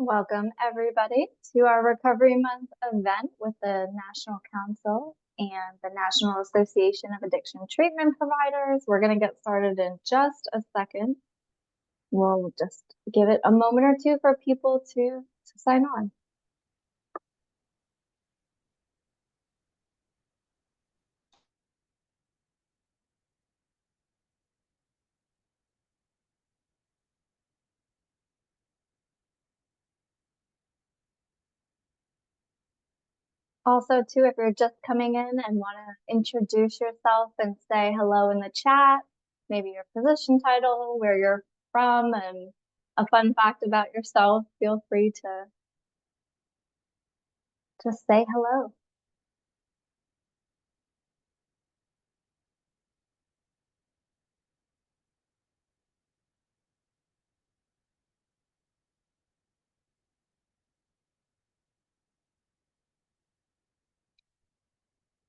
Welcome, everybody, to our Recovery Month event with the National Council and the National Association of Addiction Treatment Providers. We're going to get started in just a second. We'll just give it a moment or two for people to sign on. Also, too, if you're just coming in and want to introduce yourself and say hello in the chat, maybe your position title, where you're from, and a fun fact about yourself, feel free to just say hello.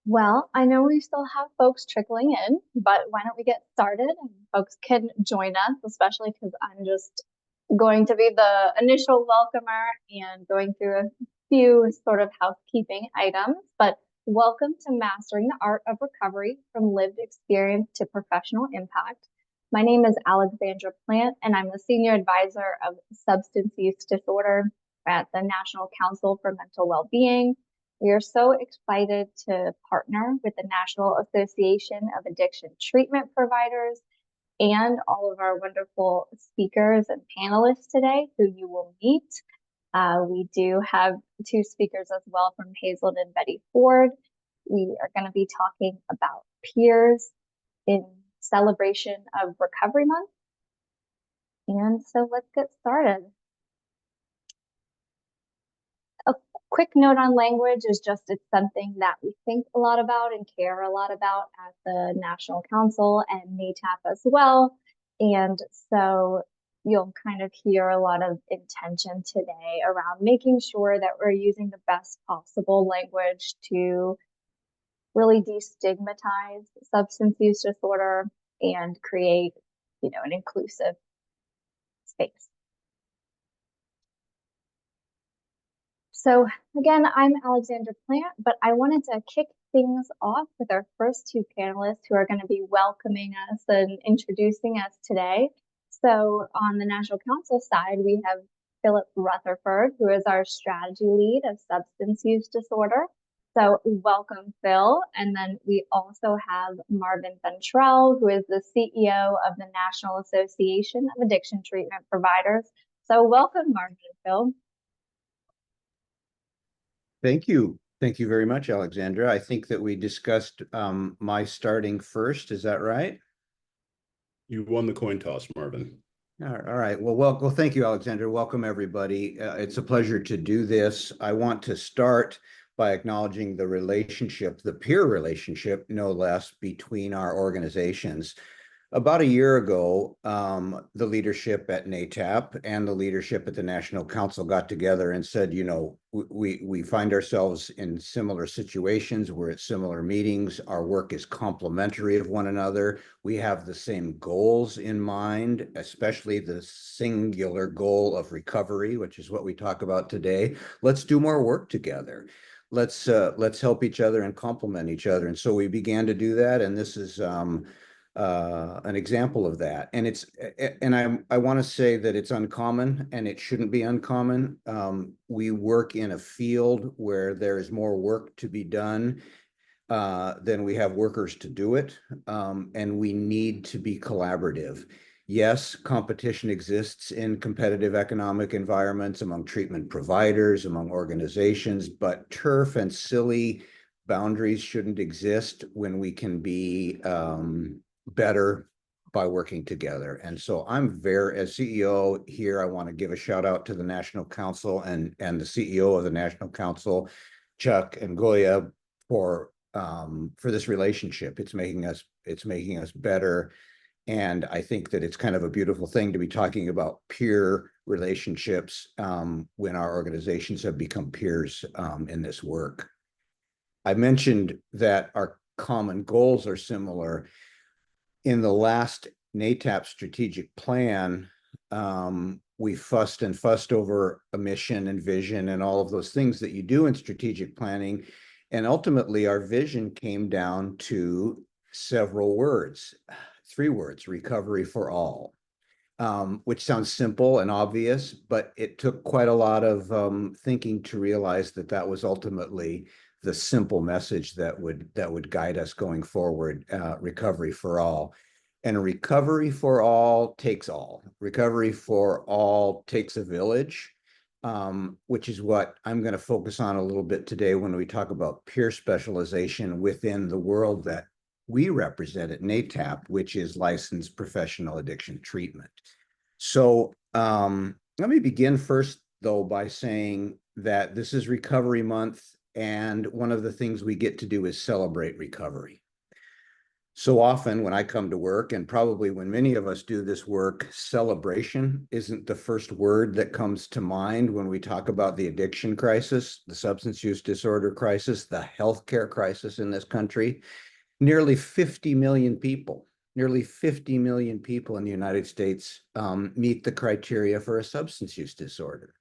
Well, I know we still have folks trickling in, but why don't we get started and folks can join us, especially because I'm just going to be the initial welcomer and going through a few sort of housekeeping items. But welcome to Mastering the Art of Recovery from Lived Experience to Professional Impact. My name is Alexandra Plante, and I'm the Senior Advisor of Substance Use Disorder at the National Council for Mental Wellbeing. We are so excited to partner with the National Association of Addiction Treatment Providers and all of our wonderful speakers and panelists today who you will meet. We do have two speakers as well from Hazelden and Betty Ford. We are going to be talking about peers in celebration of Recovery Month. And so let's get started. A quick note on language is just it's something that we think a lot about and care a lot about at the National Council and NAATP as well. And so you'll kind of hear a lot of intention today around making sure that we're using the best possible language to really destigmatize substance use disorder and create, an inclusive space. So again, I'm Alexandra Plante, but I wanted to kick things off with our first two panelists who are going to be welcoming us and introducing us today. So on the National Council side, we have Philip Rutherford, who is our strategy lead of substance use disorder. So welcome, Phil. And then we also have Marvin Ventrell, who is the CEO of the National Association of Addiction Treatment Providers. So welcome, Marvin and Phil. Thank you. Thank you very much, Alexandra. I think that we discussed my starting first. Is that right? You won the coin toss, Marvin. All right. Well, thank you, Alexandra. Welcome, everybody. It's a pleasure to do this. I want to start by acknowledging the relationship, the peer relationship, no less, between our organizations. About a year ago, the leadership at NAATP and the leadership at the National Council got together and said, we find ourselves in similar situations. We're at similar meetings. Our work is complementary of one another. We have the same goals in mind, especially the singular goal of recovery, which is what we talk about today. Let's do more work together. Let's help each other and complement each other. And so we began to do that. And this is an example of that. And I want to say that it's uncommon and it shouldn't be uncommon. We work in a field where there is more work to be done than we have workers to do it. And we need to be collaborative. Yes, competition exists in competitive economic environments among treatment providers, among organizations, but turf and silly boundaries shouldn't exist when we can be better by working together. And so as CEO here, I want to give a shout out to the National Council and the CEO of the National Council, Chuck and Goya, for this relationship. It's making us better. And I think that it's kind of a beautiful thing to be talking about peer relationships when our organizations have become peers in this work. I mentioned that our common goals are similar. In the last NAATP strategic plan, we fussed and fussed over a mission and vision and all of those things that you do in strategic planning. And ultimately, our vision came down to several words, 3 words: recovery for all. Which sounds simple and obvious, but it took quite a lot of thinking to realize that that was ultimately the simple message that would guide us going forward. Recovery for all, and a recovery for all takes all. Recovery for all takes a village, which is what I'm going to focus on a little bit today when we talk about peer specialization within the world that we represent at NAATP, which is licensed professional addiction treatment. So let me begin first, though, by saying that this is Recovery Month, and one of the things we get to do is celebrate recovery. So often when I come to work, and probably when many of us do this work, celebration isn't the first word that comes to mind when we talk about the addiction crisis, the substance use disorder crisis, the healthcare crisis in this country. Nearly 50 million people in the United States meet the criteria for a substance use disorder.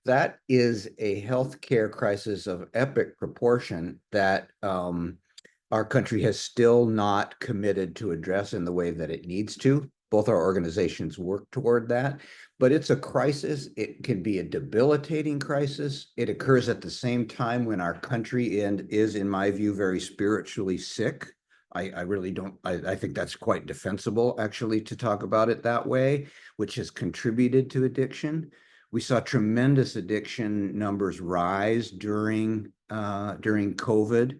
That is a healthcare crisis of epic proportion that our country has still not committed to address in the way that it needs to. Both our organizations work toward that, but it's a crisis. It can be a debilitating crisis. It occurs at the same time when our country is, in my view, very spiritually sick. I really don't, I think that's quite defensible, actually, to talk about it that way, which has contributed to addiction. We saw tremendous addiction numbers rise during COVID,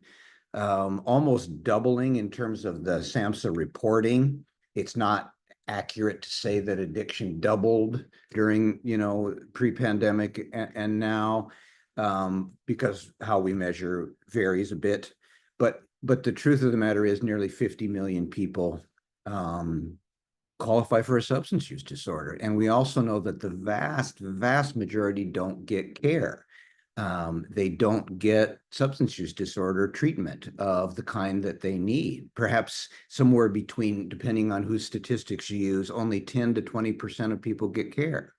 almost doubling in terms of the SAMHSA reporting. It's not accurate to say that addiction doubled during, pre-pandemic and now, because how we measure varies a bit. But the truth of the matter is nearly 50 million people qualify for a substance use disorder. And we also know that the vast majority don't get care. They don't get substance use disorder treatment of the kind that they need. Perhaps somewhere between, depending on whose statistics you use, only 10 to 20% of people get care.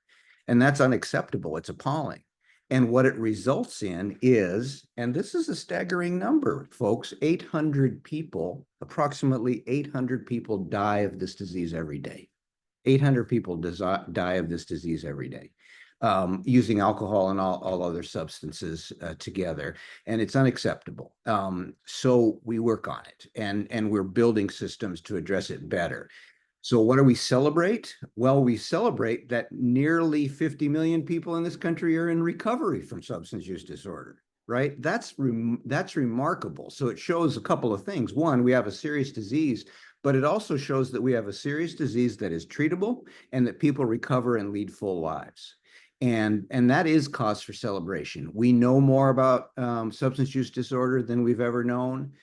And that's unacceptable. It's appalling. And what it results in is, and this is a staggering number, folks, 800 people, approximately 800 people die of this disease every day. 800 people die of this disease every day, using alcohol and all other substances together. And it's unacceptable. So we work on it, and we're building systems to address it better. So what do we celebrate? Well, we celebrate that nearly 50 million people in this country are in recovery from substance use disorder, right? That's remarkable. So it shows a couple of things. One, we have a serious disease, but it also shows that we have a serious disease that is treatable and that people recover and lead full lives. And that is cause for celebration. We know more about substance use disorder than we've ever known.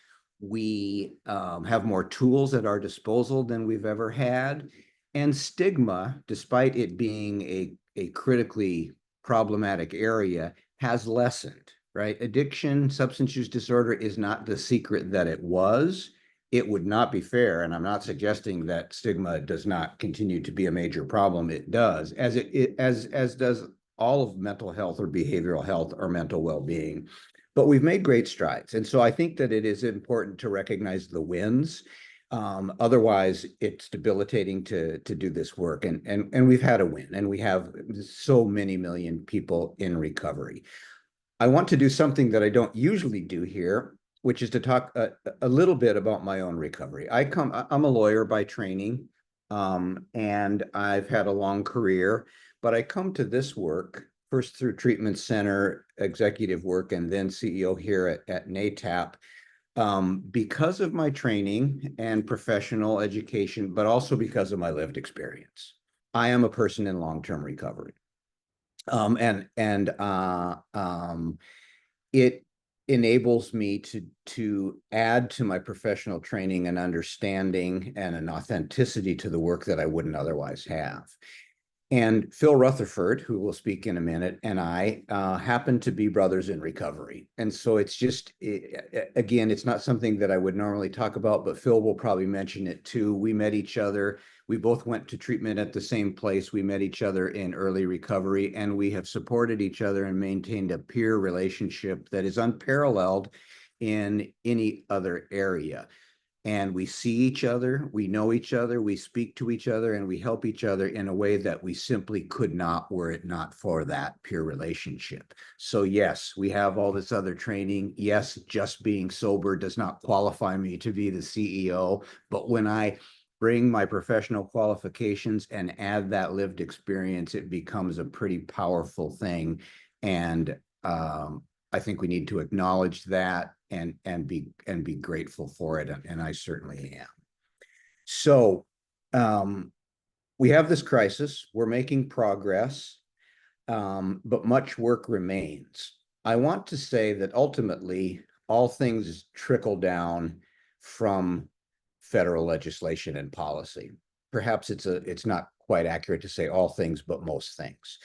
We have more tools at our disposal than we've ever had. And stigma, despite it being a critically problematic area, has lessened, right? Addiction, substance use disorder is not the secret that it was. It would not be fair, and I'm not suggesting that stigma does not continue to be a major problem. It does, as does all of mental health or behavioral health or mental well-being. But we've made great strides. And so I think that it is important to recognize the wins. Otherwise, it's debilitating to do this work. And we've had a win, and we have so many million people in recovery. I want to do something that I don't usually do here, which is to talk a little bit about my own recovery. I'm a lawyer by training, and I've had a long career, but I come to this work first through treatment center executive work and then CEO here at NAATP, because of my training and professional education, but also because of my lived experience. I am a person in long-term recovery. It enables me to add to my professional training and understanding and an authenticity to the work that I wouldn't otherwise have. And Phil Rutherford, who will speak in a minute, and I happen to be brothers in recovery. And so it's just, again, it's not something that I would normally talk about, but Phil will probably mention it too. We met each other. We both went to treatment at the same place. We met each other in early recovery, and we have supported each other and maintained a peer relationship that is unparalleled in any other area. And we see each other, we know each other, we speak to each other, and we help each other in a way that we simply could not were it not for that peer relationship. So yes, we have all this other training. Yes, just being sober does not qualify me to be the CEO, but when I bring my professional qualifications and add that lived experience, it becomes a pretty powerful thing. And I think we need to acknowledge that and be grateful for it, and I certainly am. So we have this crisis. We're making progress, but much work remains. I want to say that ultimately all things trickle down from federal legislation and policy. Perhaps it's not quite accurate to say all things, but most things.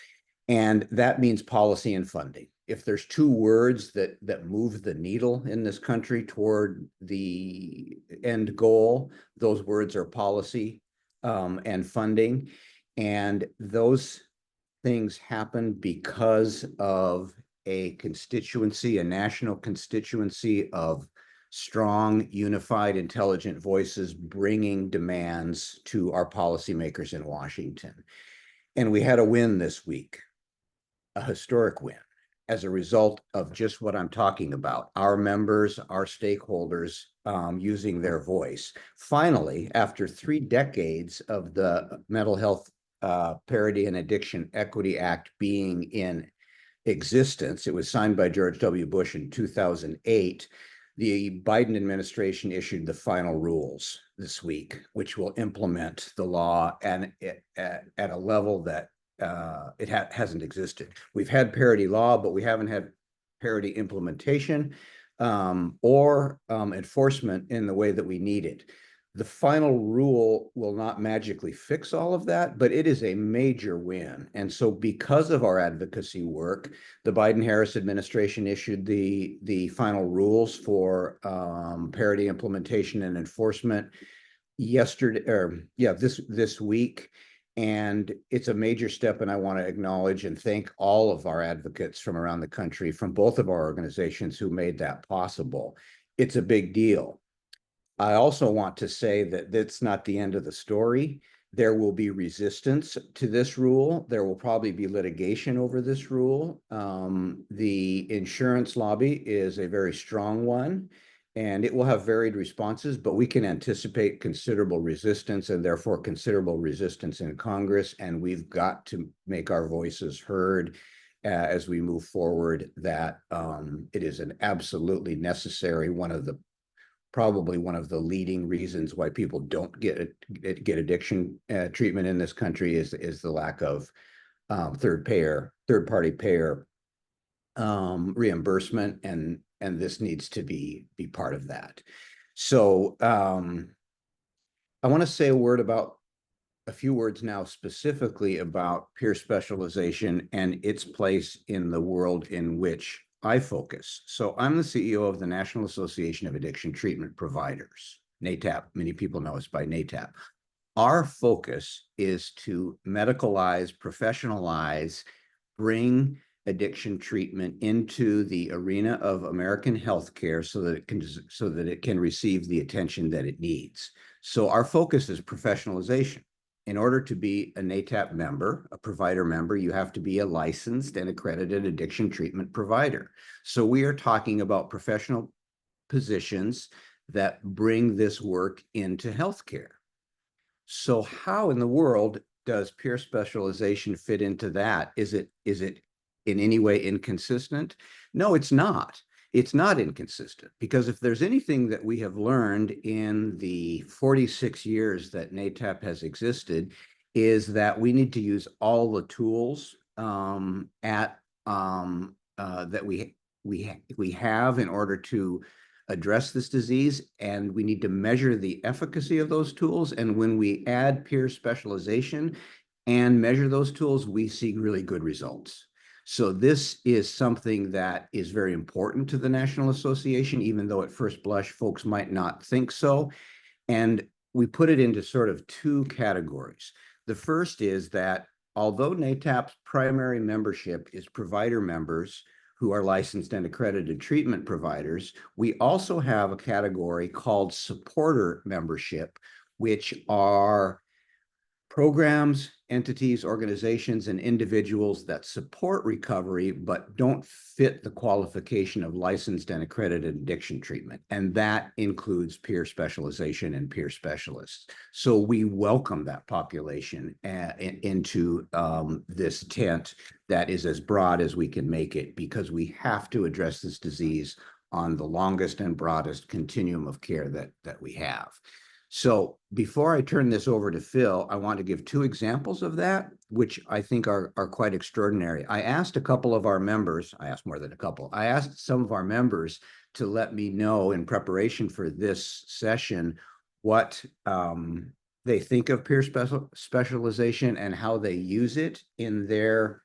And that means policy and funding. If there's two words that move the needle in this country toward the end goal, those words are policy and funding. And those things happen because of a constituency, a national constituency of strong, unified, intelligent voices bringing demands to our policymakers in Washington. And we had a win this week, a historic win, as a result of just what I'm talking about, our members, our stakeholders using their voice. Finally, after 3 decades of the Mental Health Parity and Addiction Equity Act being in existence, it was signed by George W. Bush in 2008, the Biden administration issued the final rules this week, which will implement the law and at a level that it hasn't existed. We've had parity law, but we haven't had parity implementation or enforcement in the way that we need it. The final rule will not magically fix all of that, but it is a major win. And so because of our advocacy work, the Biden-Harris administration issued the final rules for parity implementation and enforcement this week. And it's a major step, and I want to acknowledge and thank all of our advocates from around the country, from both of our organizations who made that possible. It's a big deal. I also want to say that that's not the end of the story. There will be resistance to this rule. There will probably be litigation over this rule. The insurance lobby is a very strong one, and it will have varied responses, but we can anticipate considerable resistance and therefore considerable resistance in Congress. And we've got to make our voices heard as we move forward, that it is an absolutely necessary, probably one of the leading reasons why people don't get addiction treatment in this country is the lack of third-party payer reimbursement, and this needs to be part of that. So I want to say a few words now specifically about peer specialization and its place in the world in which I focus. So I'm the CEO of the National Association of Addiction Treatment Providers, NAATP. Many people know us by NAATP. Our focus is to medicalize, professionalize, bring addiction treatment into the arena of American healthcare so that it can receive the attention that it needs. So our focus is professionalization. In order to be a NAATP member, a provider member, you have to be a licensed and accredited addiction treatment provider. So we are talking about professional positions that bring this work into healthcare. So how in the world does peer specialization fit into that? Is it in any way inconsistent? No, it's not. It's not inconsistent, because if there's anything that we have learned in the 46 years that NAATP has existed, is that we need to use all the tools that we have in order to address this disease, and we need to measure the efficacy of those tools. And when we add peer specialization and measure those tools, we see really good results. So this is something that is very important to the National Association, even though at first blush folks might not think so. And we put it into sort of two categories. The first is that although NAATP's primary membership is provider members who are licensed and accredited treatment providers, we also have a category called supporter membership, which are programs, entities, organizations, and individuals that support recovery but don't fit the qualification of licensed and accredited addiction treatment. And that includes peer specialization and peer specialists. So we welcome that population into this tent that is as broad as we can make it, because we have to address this disease on the longest and broadest continuum of care that we have. So before I turn this over to Phil, I want to give two examples of that, which I think are quite extraordinary. I asked a couple of our members, I asked more than a couple, I asked some of our members to let me know in preparation for this session what they think of peer specialization and how they use it in their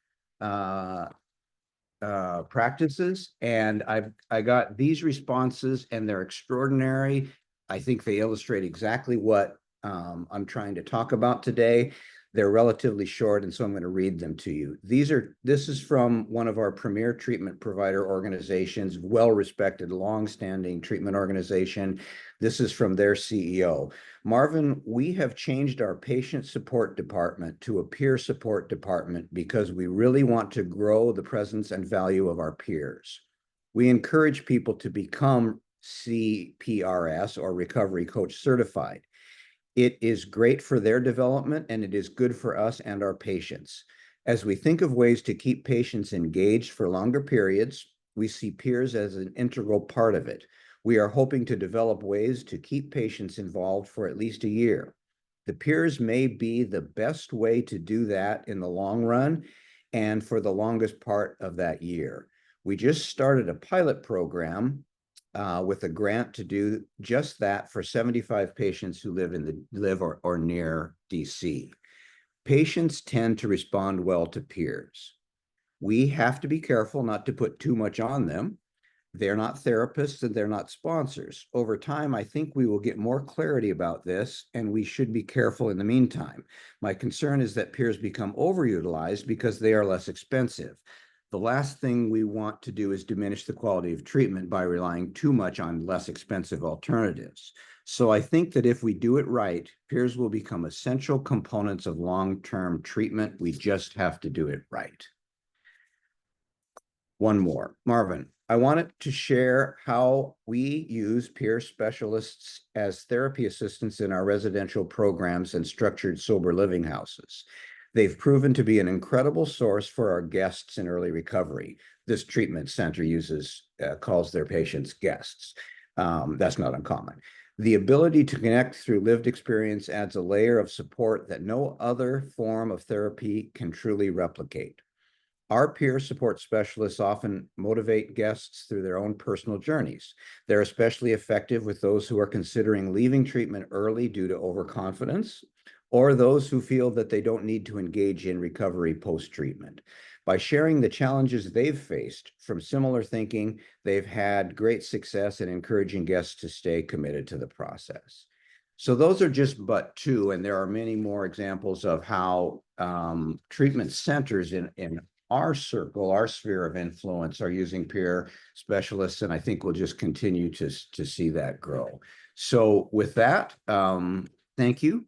practices. And I got these responses, and they're extraordinary. I think they illustrate exactly what I'm trying to talk about today. They're relatively short, and so I'm going to read them to you. This is from one of our premier treatment provider organizations, well-respected, long-standing treatment organization. This is from their CEO. Marvin, we have changed our patient support department to a peer support department because we really want to grow the presence and value of our peers. We encourage people to become CPRS or Recovery Coach certified. It is great for their development, and it is good for us and our patients. As we think of ways to keep patients engaged for longer periods, we see peers as an integral part of it. We are hoping to develop ways to keep patients involved for at least a year. The peers may be the best way to do that in the long run and for the longest part of that year. We just started a pilot program with a grant to do just that for 75 patients who live or near DC. Patients tend to respond well to peers. We have to be careful not to put too much on them. They're not therapists and they're not sponsors. Over time, I think we will get more clarity about this, and we should be careful in the meantime. My concern is that peers become overutilized because they are less expensive. The last thing we want to do is diminish the quality of treatment by relying too much on less expensive alternatives. So I think that if we do it right, peers will become essential components of long-term treatment. We just have to do it right. One more. Marvin, I wanted to share how we use peer specialists as therapy assistants in our residential programs and structured sober living houses. They've proven to be an incredible source for our guests in early recovery. This treatment center calls their patients guests. That's not uncommon. The ability to connect through lived experience adds a layer of support that no other form of therapy can truly replicate. Our peer support specialists often motivate guests through their own personal journeys. They're especially effective with those who are considering leaving treatment early due to overconfidence, or those who feel that they don't need to engage in recovery post-treatment. By sharing the challenges they've faced from similar thinking, they've had great success in encouraging guests to stay committed to the process. So those are just but two, and there are many more examples of how treatment centers in our circle, our sphere of influence, are using peer specialists, and I think we'll just continue to see that grow. So with that, thank you.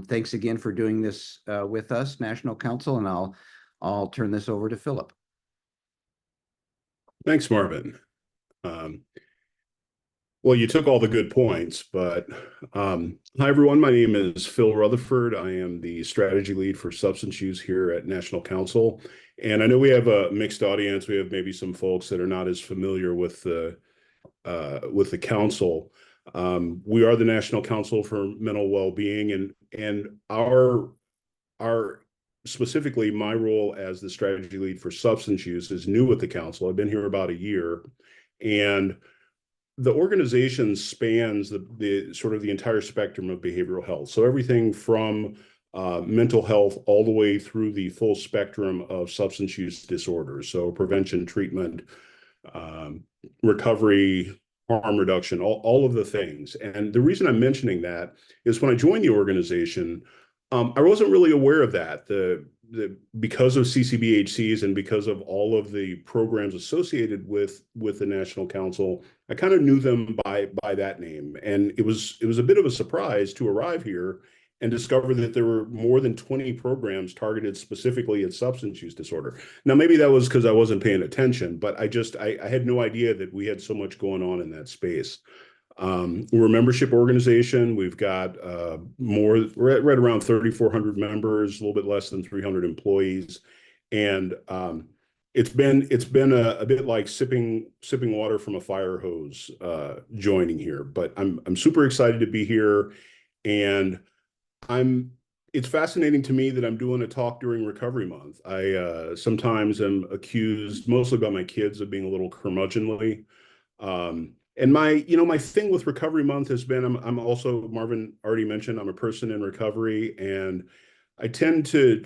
Thanks again for doing this with us, National Council, and I'll turn this over to Philip. Thanks, Marvin. Well, you took all the good points, but hi, everyone. My name is Phil Rutherford. I am the strategy lead for substance use here at National Council. And I know we have a mixed audience. We have maybe some folks that are not as familiar with the council. We are the National Council for Mental Wellbeing, and our specifically my role as the strategy lead for substance use is new with the council. I've been here about a year, and the organization spans the sort of the entire spectrum of behavioral health. So everything from mental health all the way through the full spectrum of substance use disorders. So prevention, treatment, recovery, harm reduction, all of the things. And the reason I'm mentioning that is when I joined the organization, I wasn't really aware of that. Because of CCBHCs and because of all of the programs associated with the National Council, I kind of knew them by that name. And it was a bit of a surprise to arrive here and discover that there were more than 20 programs targeted specifically at substance use disorder. Now, maybe that was because I wasn't paying attention, but I had no idea that we had so much going on in that space. We're a membership organization. We've got we're at right around 3,400 members, a little bit less than 300 employees. And it's been a bit like sipping water from a fire hose joining here. But I'm super excited to be here. And it's fascinating to me that I'm doing a talk during Recovery Month. I sometimes am accused, mostly by my kids, of being a little curmudgeonly. And my thing with Recovery Month has been, I'm also, Marvin already mentioned, I'm a person in recovery, and I tend to,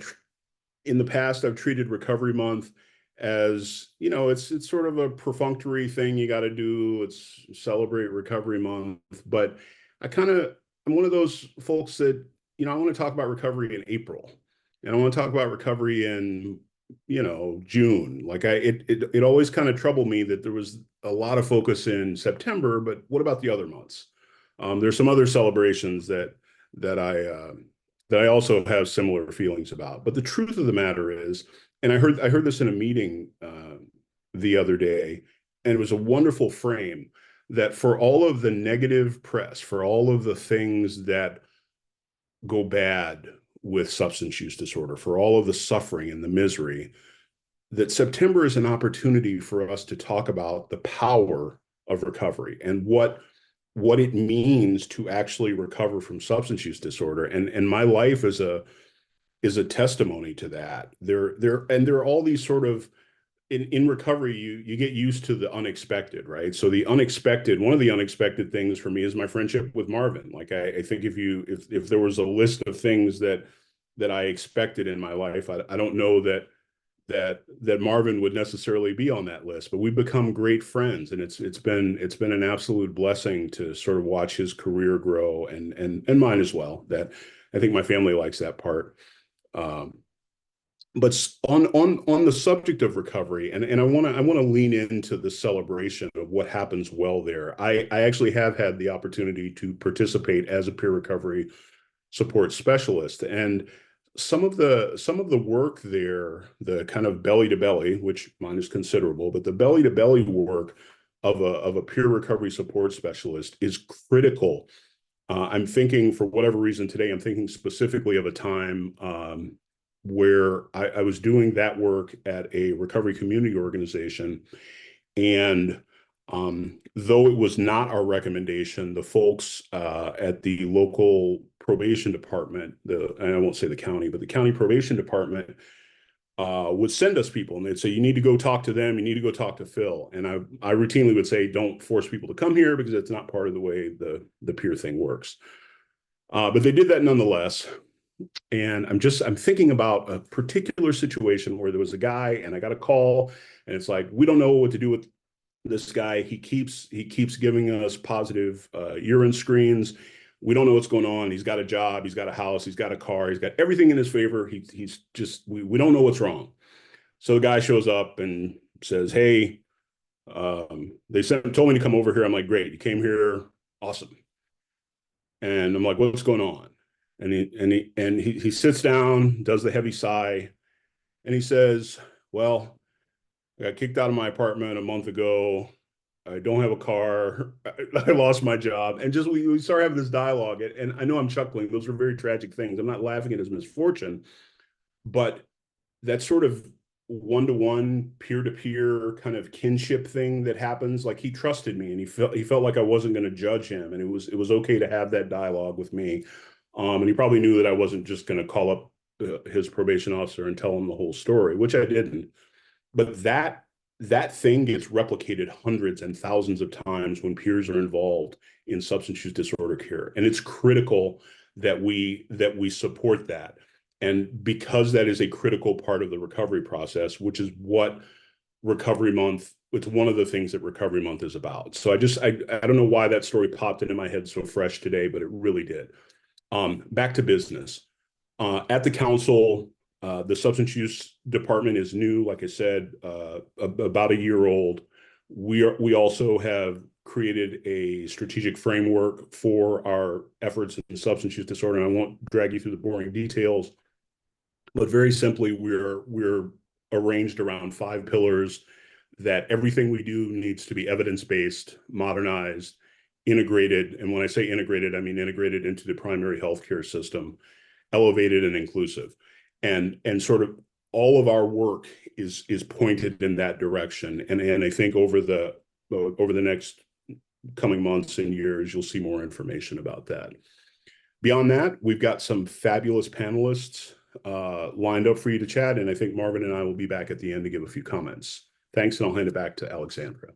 in the past, I've treated Recovery Month as, it's sort of a perfunctory thing you got to do. It's celebrate Recovery Month, but I'm one of those folks that, I want to talk about recovery in April, and I want to talk about recovery in, June. Like it always kind of troubled me that there was a lot of focus in September, but what about the other months? There's some other celebrations that I also have similar feelings about. But the truth of the matter is, and I heard this in a meeting the other day, and it was a wonderful frame, that for all of the negative press, for all of the things that go bad with substance use disorder, for all of the suffering and the misery, that September is an opportunity for us to talk about the power of recovery and what it means to actually recover from substance use disorder. And my life is a testimony to that. There are all these sort of, in recovery, you get used to the unexpected, right? So one of the unexpected things for me is my friendship with Marvin. Like I think if there was a list of things that I expected in my life, I don't know that Marvin would necessarily be on that list, but we've become great friends, and it's been an absolute blessing to sort of watch his career grow, and mine as well. That I think my family likes that part. But on the subject of recovery, and I want to lean into the celebration of what happens well there. I actually have had the opportunity to participate as a peer recovery support specialist, and some of the work there, the kind of belly to belly, which mine is considerable, but the belly to belly work of a peer recovery support specialist is critical. I'm thinking, for whatever reason today, I'm thinking specifically of a time where I was doing that work at a recovery community organization. And though it was not our recommendation, the folks at the local probation department, and I won't say the county, but the county probation department would send us people, and they'd say, you need to go talk to them, you need to go talk to Phil. And I routinely would say, don't force people to come here, because it's not part of the way the peer thing works. But they did that nonetheless. And I'm thinking about a particular situation where there was a guy, and I got a call, and it's like, we don't know what to do with this guy. He keeps giving us positive urine screens. We don't know what's going on. He's got a job, he's got a house, he's got a car, he's got everything in his favor. He's just, we don't know what's wrong. So the guy shows up and says, hey, they told me to come over here. I'm like, great, you came here, awesome. And I'm like, what's going on? And he sits down, does the heavy sigh, and he says, well, I got kicked out of my apartment a month ago. I don't have a car. I lost my job. And just we start having this dialogue. And I know I'm chuckling. Those are very tragic things. I'm not laughing at his misfortune, but that sort of one-to-one, peer-to-peer kind of kinship thing that happens, like he trusted me, and he felt like I wasn't going to judge him, and it was okay to have that dialogue with me. And he probably knew that I wasn't just going to call up his probation officer and tell him the whole story, which I didn't. But that thing gets replicated hundreds and thousands of times when peers are involved in substance use disorder care. And it's critical that we support that. And because that is a critical part of the recovery process, which is what Recovery Month. It's one of the things that Recovery Month is about. So I don't know why that story popped into my head so fresh today, but it really did. Back to business. At the council, the substance use department is new, like I said, about a year old. We also have created a strategic framework for our efforts in substance use disorder. And I won't drag you through the boring details, but very simply, we're arranged around 5 pillars that everything we do needs to be evidence-based, modernized, integrated. And when I say integrated, I mean integrated into the primary healthcare system, elevated and inclusive. And sort of all of our work is pointed in that direction. And I think over the next coming months and years, you'll see more information about that. Beyond that, we've got some fabulous panelists lined up for you to chat. And I think Marvin and I will be back at the end to give a few comments. Thanks, and I'll hand it back to Alexandra.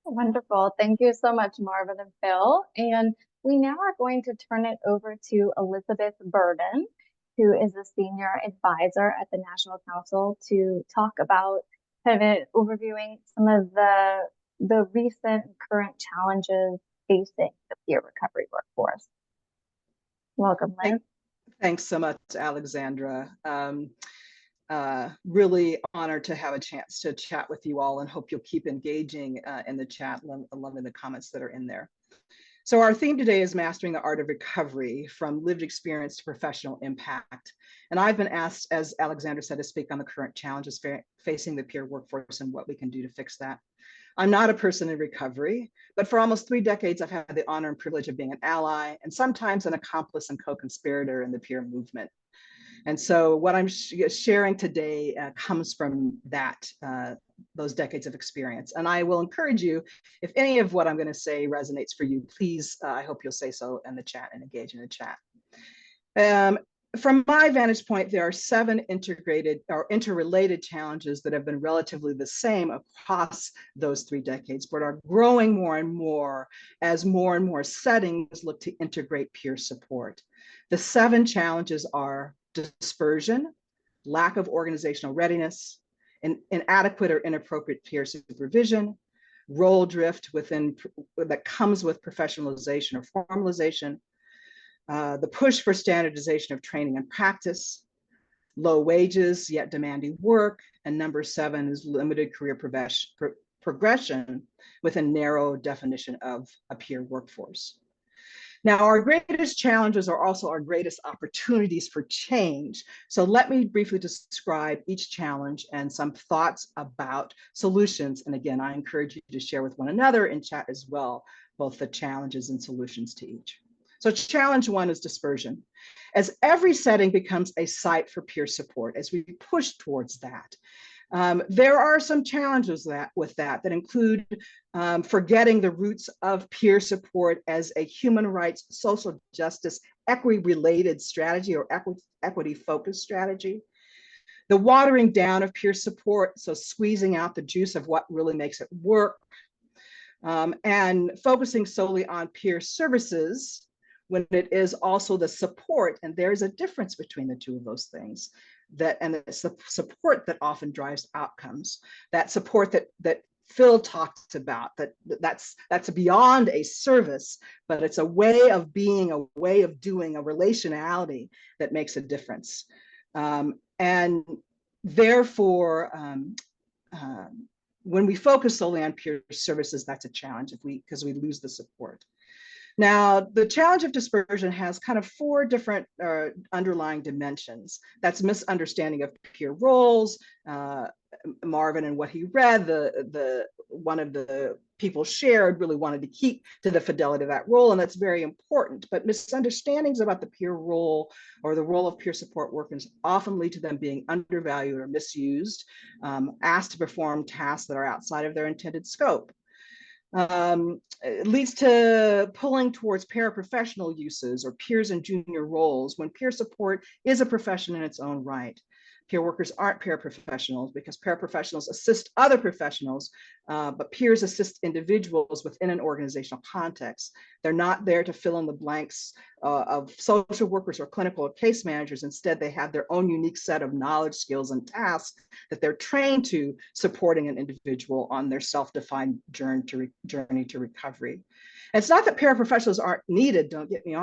Wonderful. Thank you so much, Marvin and Phil. And we now are going to turn it over to Elizabeth Burden, who is a senior advisor at the National Council, to talk about kind of overviewing some of the recent and current challenges facing the peer recovery workforce. Welcome, Liz. Thanks so much, Alexandra. Really honored to have a chance to chat with you all, and hope you'll keep engaging in the chat, loving the comments that are in there. So our theme today is mastering the art of recovery, from lived experience to professional impact. And I've been asked, as Alexandra said, to speak on the current challenges facing the peer workforce and what we can do to fix that. I'm not a person in recovery, but for almost 3 decades, I've had the honor and privilege of being an ally and sometimes an accomplice and co-conspirator in the peer movement. And so what I'm sharing today comes from those decades of experience. And I will encourage you, if any of what I'm going to say resonates for you, please, I hope you'll say so in the chat and engage in the chat. From my vantage point, there are 7 integrated or interrelated challenges that have been relatively the same across those 3 decades, but are growing more and more as more and more settings look to integrate peer support. The 7 challenges are dispersion, lack of organizational readiness, inadequate or inappropriate peer supervision, role drift that comes with professionalization or formalization, the push for standardization of training and practice, low wages yet demanding work, and number 7 is limited career progression with a narrow definition of a peer workforce. Now, our greatest challenges are also our greatest opportunities for change. So let me briefly describe each challenge and some thoughts about solutions. And again, I encourage you to share with one another in chat as well, both the challenges and solutions to each. So challenge 1 is dispersion. As every setting becomes a site for peer support, as we push towards that, there are some challenges with that include forgetting the roots of peer support as a human rights, social justice, equity-related strategy or equity-focused strategy. The watering down of peer support, so squeezing out the juice of what really makes it work, and focusing solely on peer services when it is also the support, and there's a difference between the 2 of those things. And it's the support that often drives outcomes. That support that Phil talked about, that's beyond a service, but it's a way of being, a way of doing, a relationality that makes a difference. And therefore, when we focus solely on peer services, that's a challenge because we lose the support. Now, the challenge of dispersion has kind of 4 different underlying dimensions. That's misunderstanding of peer roles. Marvin and what he read, one of the people shared really wanted to keep to the fidelity of that role, and that's very important. But misunderstandings about the peer role or the role of peer support workers often lead to them being undervalued or misused, asked to perform tasks that are outside of their intended scope. It leads to pulling towards paraprofessional uses or peers in junior roles when peer support is a profession in its own right. Peer workers aren't paraprofessionals because paraprofessionals assist other professionals, but peers assist individuals within an organizational context. They're not there to fill in the blanks of social workers or clinical case managers. Instead, they have their own unique set of knowledge, skills, and tasks that they're trained to supporting an individual on their self-defined journey to recovery. And it's not that paraprofessionals aren't needed, don't get me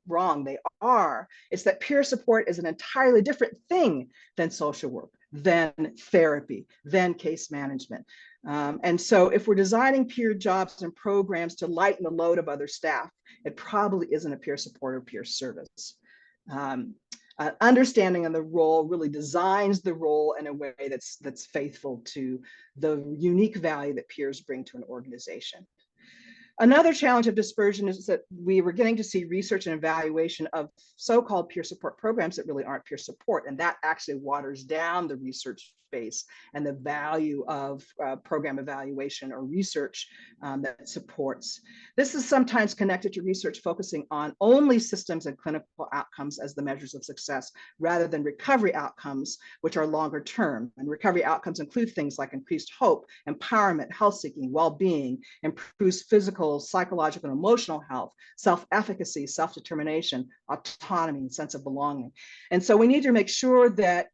wrong, they are. It's that peer support is an entirely different thing than social work, than therapy, than case management. And so if we're designing peer jobs and programs to lighten the load of other staff, it probably isn't a peer support or peer service. Understanding of the role really designs the role in a way that's faithful to the unique value that peers bring to an organization. Another challenge of dispersion is that we were getting to see research and evaluation of so-called peer support programs that really aren't peer support, and that actually waters down the research space and the value of program evaluation or research that supports. This is sometimes connected to research focusing on only systems and clinical outcomes as the measures of success, rather than recovery outcomes, which are longer term. And recovery outcomes include things like increased hope, empowerment, health seeking, well-being, improves physical, psychological, and emotional health, self-efficacy, self-determination, autonomy, and sense of belonging. And so we need to make sure that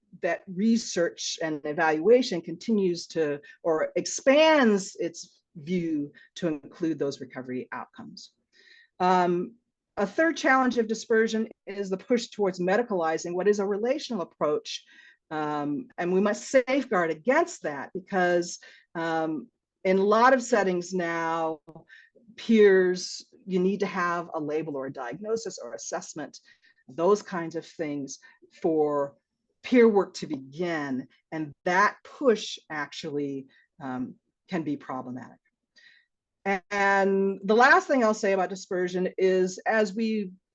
research and evaluation continues to, or expands its view to include those recovery outcomes. A third challenge of dispersion is the push towards medicalizing what is a relational approach. And we must safeguard against that because in a lot of settings now, peers, you need to have a label or a diagnosis or assessment, those kinds of things for peer work to begin. And that push actually can be problematic. And the last thing I'll say about dispersion is as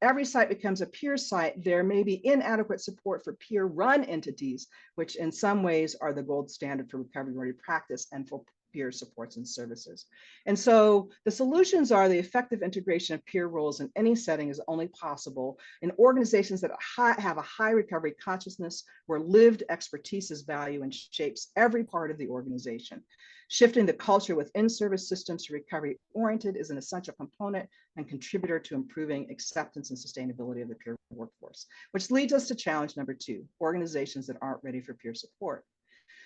every site becomes a peer site, there may be inadequate support for peer-run entities, which in some ways are the gold standard for recovery practice and for peer supports and services. And so the solutions are the effective integration of peer roles in any setting is only possible in organizations that have a high recovery consciousness where lived expertise is valued and shapes every part of the organization. Shifting the culture within service systems to recovery oriented is an essential component and contributor to improving acceptance and sustainability of the peer workforce, which leads us to challenge number 2, organizations that aren't ready for peer support.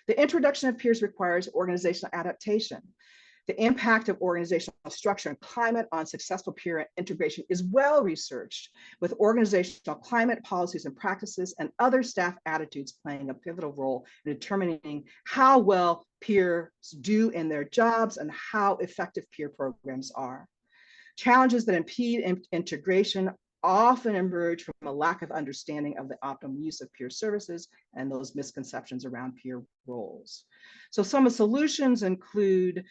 The introduction of peers requires organizational adaptation. The impact of organizational structure and climate on successful peer integration is well researched, with organizational climate, policies and practices and other staff attitudes playing a pivotal role in determining how well peers do in their jobs and how effective peer programs are. Challenges that impede integration often emerge from a lack of understanding of the optimal use of peer services and those misconceptions around peer roles. So some of the solutions include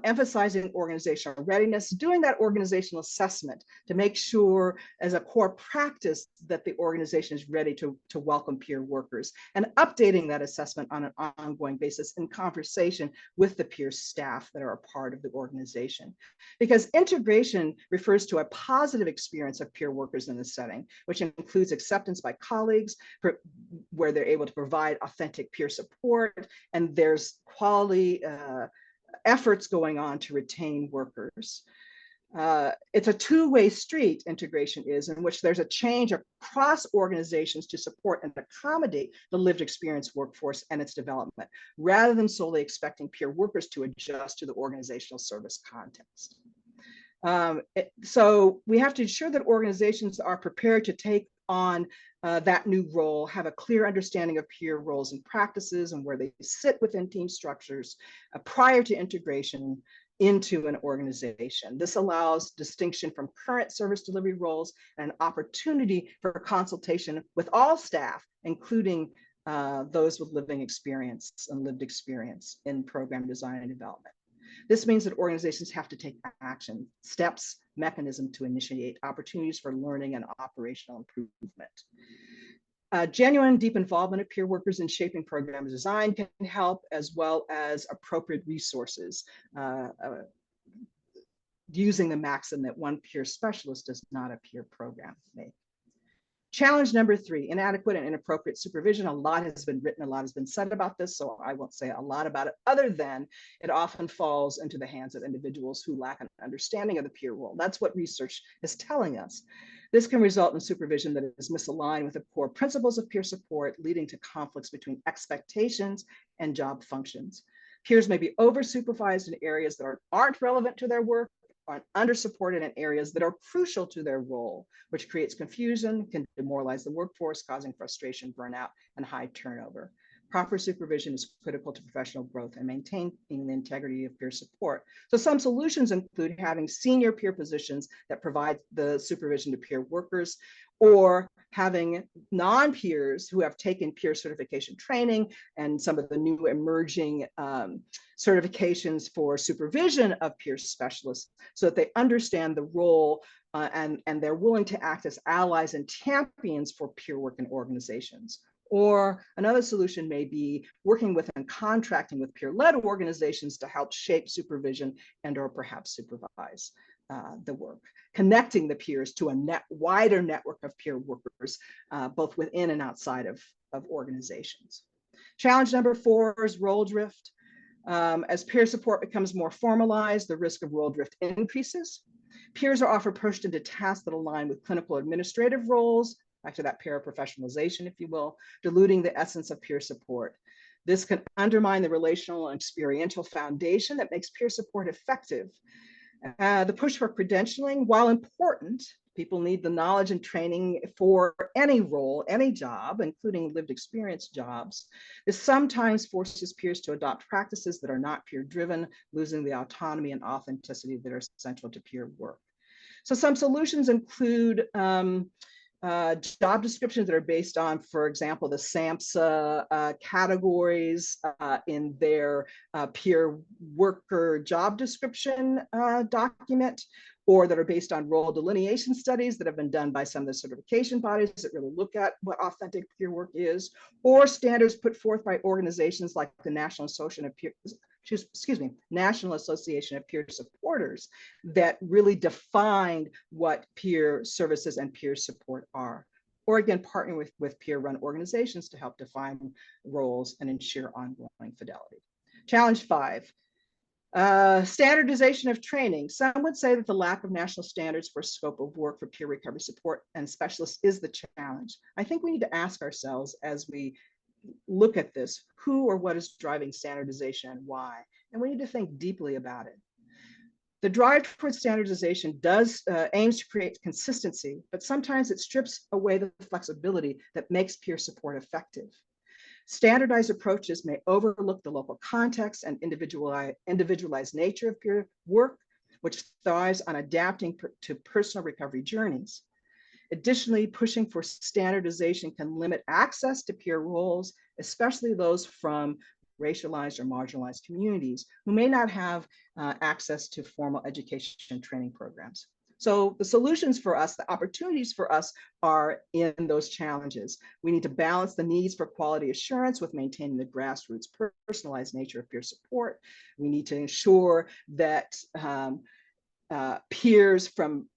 emphasizing organizational readiness, doing that organizational assessment to make sure as a core practice that the organization is ready to welcome peer workers, and updating that assessment on an ongoing basis in conversation with the peer staff that are a part of the organization. Because integration refers to a positive experience of peer workers in the setting, which includes acceptance by colleagues where they're able to provide authentic peer support, and there's quality efforts going on to retain workers. It's a two-way street, integration is, in which there's a change across organizations to support and accommodate the lived experience workforce and its development, rather than solely expecting peer workers to adjust to the organizational service context. So we have to ensure that organizations are prepared to take on that new role, have a clear understanding of peer roles and practices and where they sit within team structures prior to integration into an organization. This allows distinction from current service delivery roles and an opportunity for consultation with all staff, including those with living experience and lived experience in program design and development. This means that organizations have to take action, steps, mechanism to initiate opportunities for learning and operational improvement. Genuine deep involvement of peer workers in shaping program design can help, as well as appropriate resources, using the maxim that one peer specialist does not a peer program make. Challenge number 3, inadequate and inappropriate supervision. A lot has been written, a lot has been said about this, so I won't say a lot about it, other than it often falls into the hands of individuals who lack an understanding of the peer role. That's what research is telling us. This can result in supervision that is misaligned with the core principles of peer support, leading to conflicts between expectations and job functions. Peers may be over-supervised in areas that aren't relevant to their work, are under-supported in areas that are crucial to their role, which creates confusion, can demoralize the workforce, causing frustration, burnout, and high turnover. Proper supervision is critical to professional growth and maintaining the integrity of peer support. So some solutions include having senior peer positions that provide the supervision to peer workers, or having non-peers who have taken peer certification training and some of the new emerging certifications for supervision of peer specialists, so that they understand the role and they're willing to act as allies and champions for peer work in organizations. Or another solution may be working with and contracting with peer-led organizations to help shape supervision and or perhaps supervise the work, connecting the peers to a wider network of peer workers, both within and outside of organizations. Challenge number 4 is role drift. As peer support becomes more formalized, the risk of role drift increases. Peers are often pushed into tasks that align with clinical administrative roles, back to that paraprofessionalization, if you will, diluting the essence of peer support. This can undermine the relational and experiential foundation that makes peer support effective. The push for credentialing, while important, people need the knowledge and training for any role, any job, including lived experience jobs. This sometimes forces peers to adopt practices that are not peer-driven, losing the autonomy and authenticity that are essential to peer work. So some solutions include job descriptions that are based on, for example, the SAMHSA categories in their peer worker job description document, or that are based on role delineation studies that have been done by some of the certification bodies that really look at what authentic peer work is, or standards put forth by organizations like the National Association of Peer Supporters that really defined what peer services and peer support are. Or again, partnering with peer-run organizations to help define roles and ensure ongoing fidelity. Challenge 5. Standardization of training. Some would say that the lack of national standards for scope of work for peer recovery support and specialists is the challenge. I think we need to ask ourselves as we look at this, who or what is driving standardization and why? And we need to think deeply about it. The drive towards standardization aims to create consistency, but sometimes it strips away the flexibility that makes peer support effective. Standardized approaches may overlook the local context and individualized nature of peer work, which thrives on adapting to personal recovery journeys. Additionally, pushing for standardization can limit access to peer roles, especially those from racialized or marginalized communities who may not have access to formal education and training programs. So the solutions for us, the opportunities for us are in those challenges. We need to balance the needs for quality assurance with maintaining the grassroots personalized nature of peer support. We need to ensure that peers from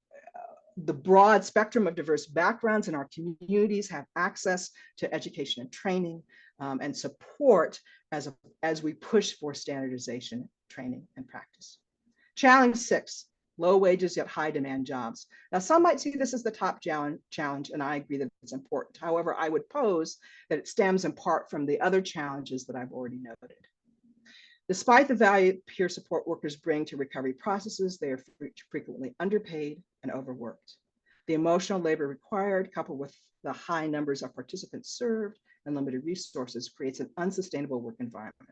the broad spectrum of diverse backgrounds in our communities have access to education and training and support as we push for standardization, training, and practice. Challenge 6, low wages yet high demand jobs. Now, some might see this as the top challenge, and I agree that it's important. However, I would pose that it stems in part from the other challenges that I've already noted. Despite the value peer support workers bring to recovery processes, they are frequently underpaid and overworked. The emotional labor required, coupled with the high numbers of participants served and limited resources, creates an unsustainable work environment.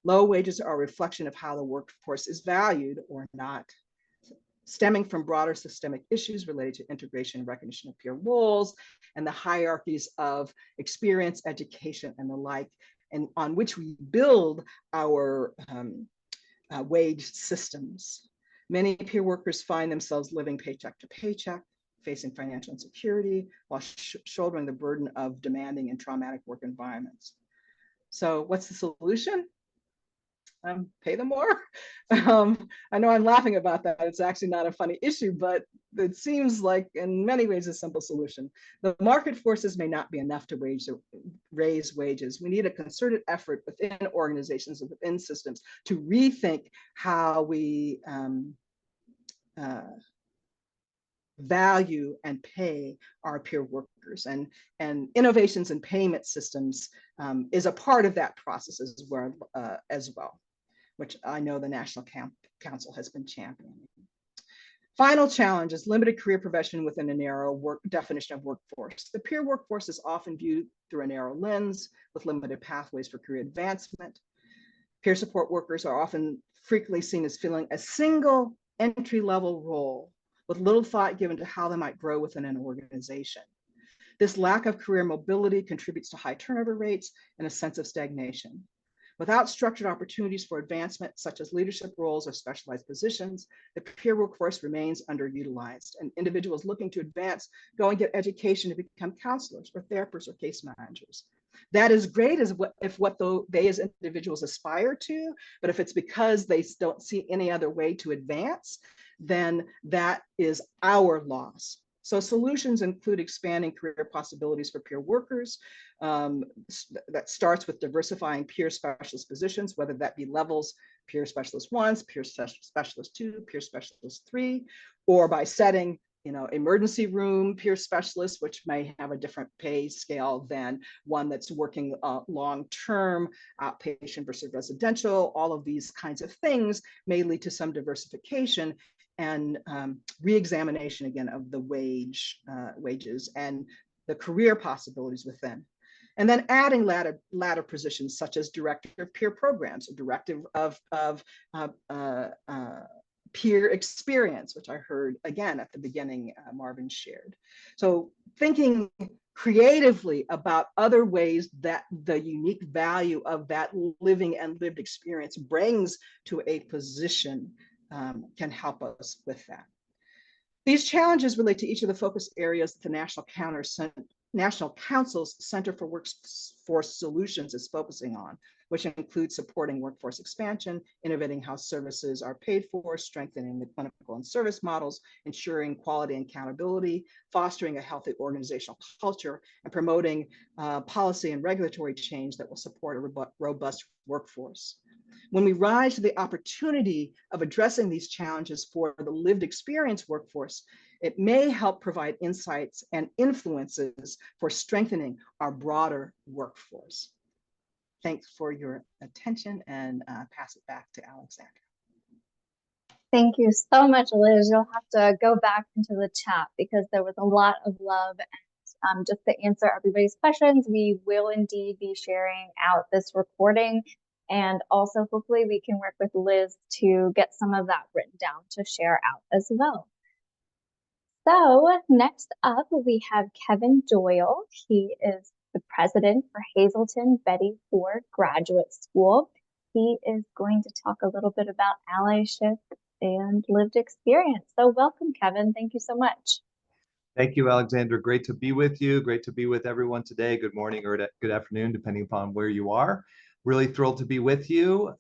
Low wages are a reflection of how the workforce is valued or not, stemming from broader systemic issues related to integration and recognition of peer roles and the hierarchies of experience, education, and the like, and on which we build our wage systems. Many peer workers find themselves living paycheck to paycheck, facing financial insecurity while shouldering the burden of demanding and traumatic work environments. So what's the solution? pay them more. I know I'm laughing about that. It's actually not a funny issue, but it seems like in many ways a simple solution. The market forces may not be enough to raise wages. We need a concerted effort within organizations and within systems to rethink how we value and pay our peer workers, and innovations in payment systems is a part of that process as well, which I know the National Council has been championing. Final challenge is limited career progression within a narrow definition of workforce. The peer workforce is often viewed through a narrow lens with limited pathways for career advancement. Peer support workers are frequently seen as filling a single entry-level role with little thought given to how they might grow within an organization. This lack of career mobility contributes to high turnover rates and a sense of stagnation. Without structured opportunities for advancement, such as leadership roles or specialized positions, the peer workforce remains underutilized, and individuals looking to advance go and get education to become counselors or therapists or case managers. That is great if what they as individuals aspire to, but if it's because they don't see any other way to advance, then that is our loss. So solutions include expanding career possibilities for peer workers. That starts with diversifying peer specialist positions, whether that be levels, peer specialist 1, peer specialist 2, peer specialist 3, or by setting, emergency room peer specialists, which may have a different pay scale than one that's working long-term, outpatient versus residential. All of these kinds of things may lead to some diversification and re-examination again of the wages and the career possibilities within. And then adding ladder positions such as director of peer programs, or director of peer experience, which I heard again at the beginning, Marvin shared. So thinking creatively about other ways that the unique value of that living and lived experience brings to a position can help us with that. These challenges relate to each of the focus areas that the National Council's Center for Workforce Solutions is focusing on, which includes supporting workforce expansion, innovating how services are paid for, strengthening the clinical and service models, ensuring quality and accountability, fostering a healthy organizational culture, and promoting policy and regulatory change that will support a robust workforce. When we rise to the opportunity of addressing these challenges for the lived experience workforce, it may help provide insights and influences for strengthening our broader workforce. Thanks for your attention, and pass it back to Alexandra. Thank you so much, Liz. You'll have to go back into the chat because there was a lot of love. And just to answer everybody's questions, we will indeed be sharing out this recording. And also, hopefully, we can work with Liz to get some of that written down to share out as well. So next up, we have Kevin Doyle. He is the president for Hazleton Betty Ford Graduate School. He is going to talk a little bit about allyship and lived experience. So welcome, Kevin. Thank you so much. Thank you, Alexandra. Great to be with you. Great to be with everyone today. Good morning or good afternoon, depending upon where you are. Really thrilled to be with you.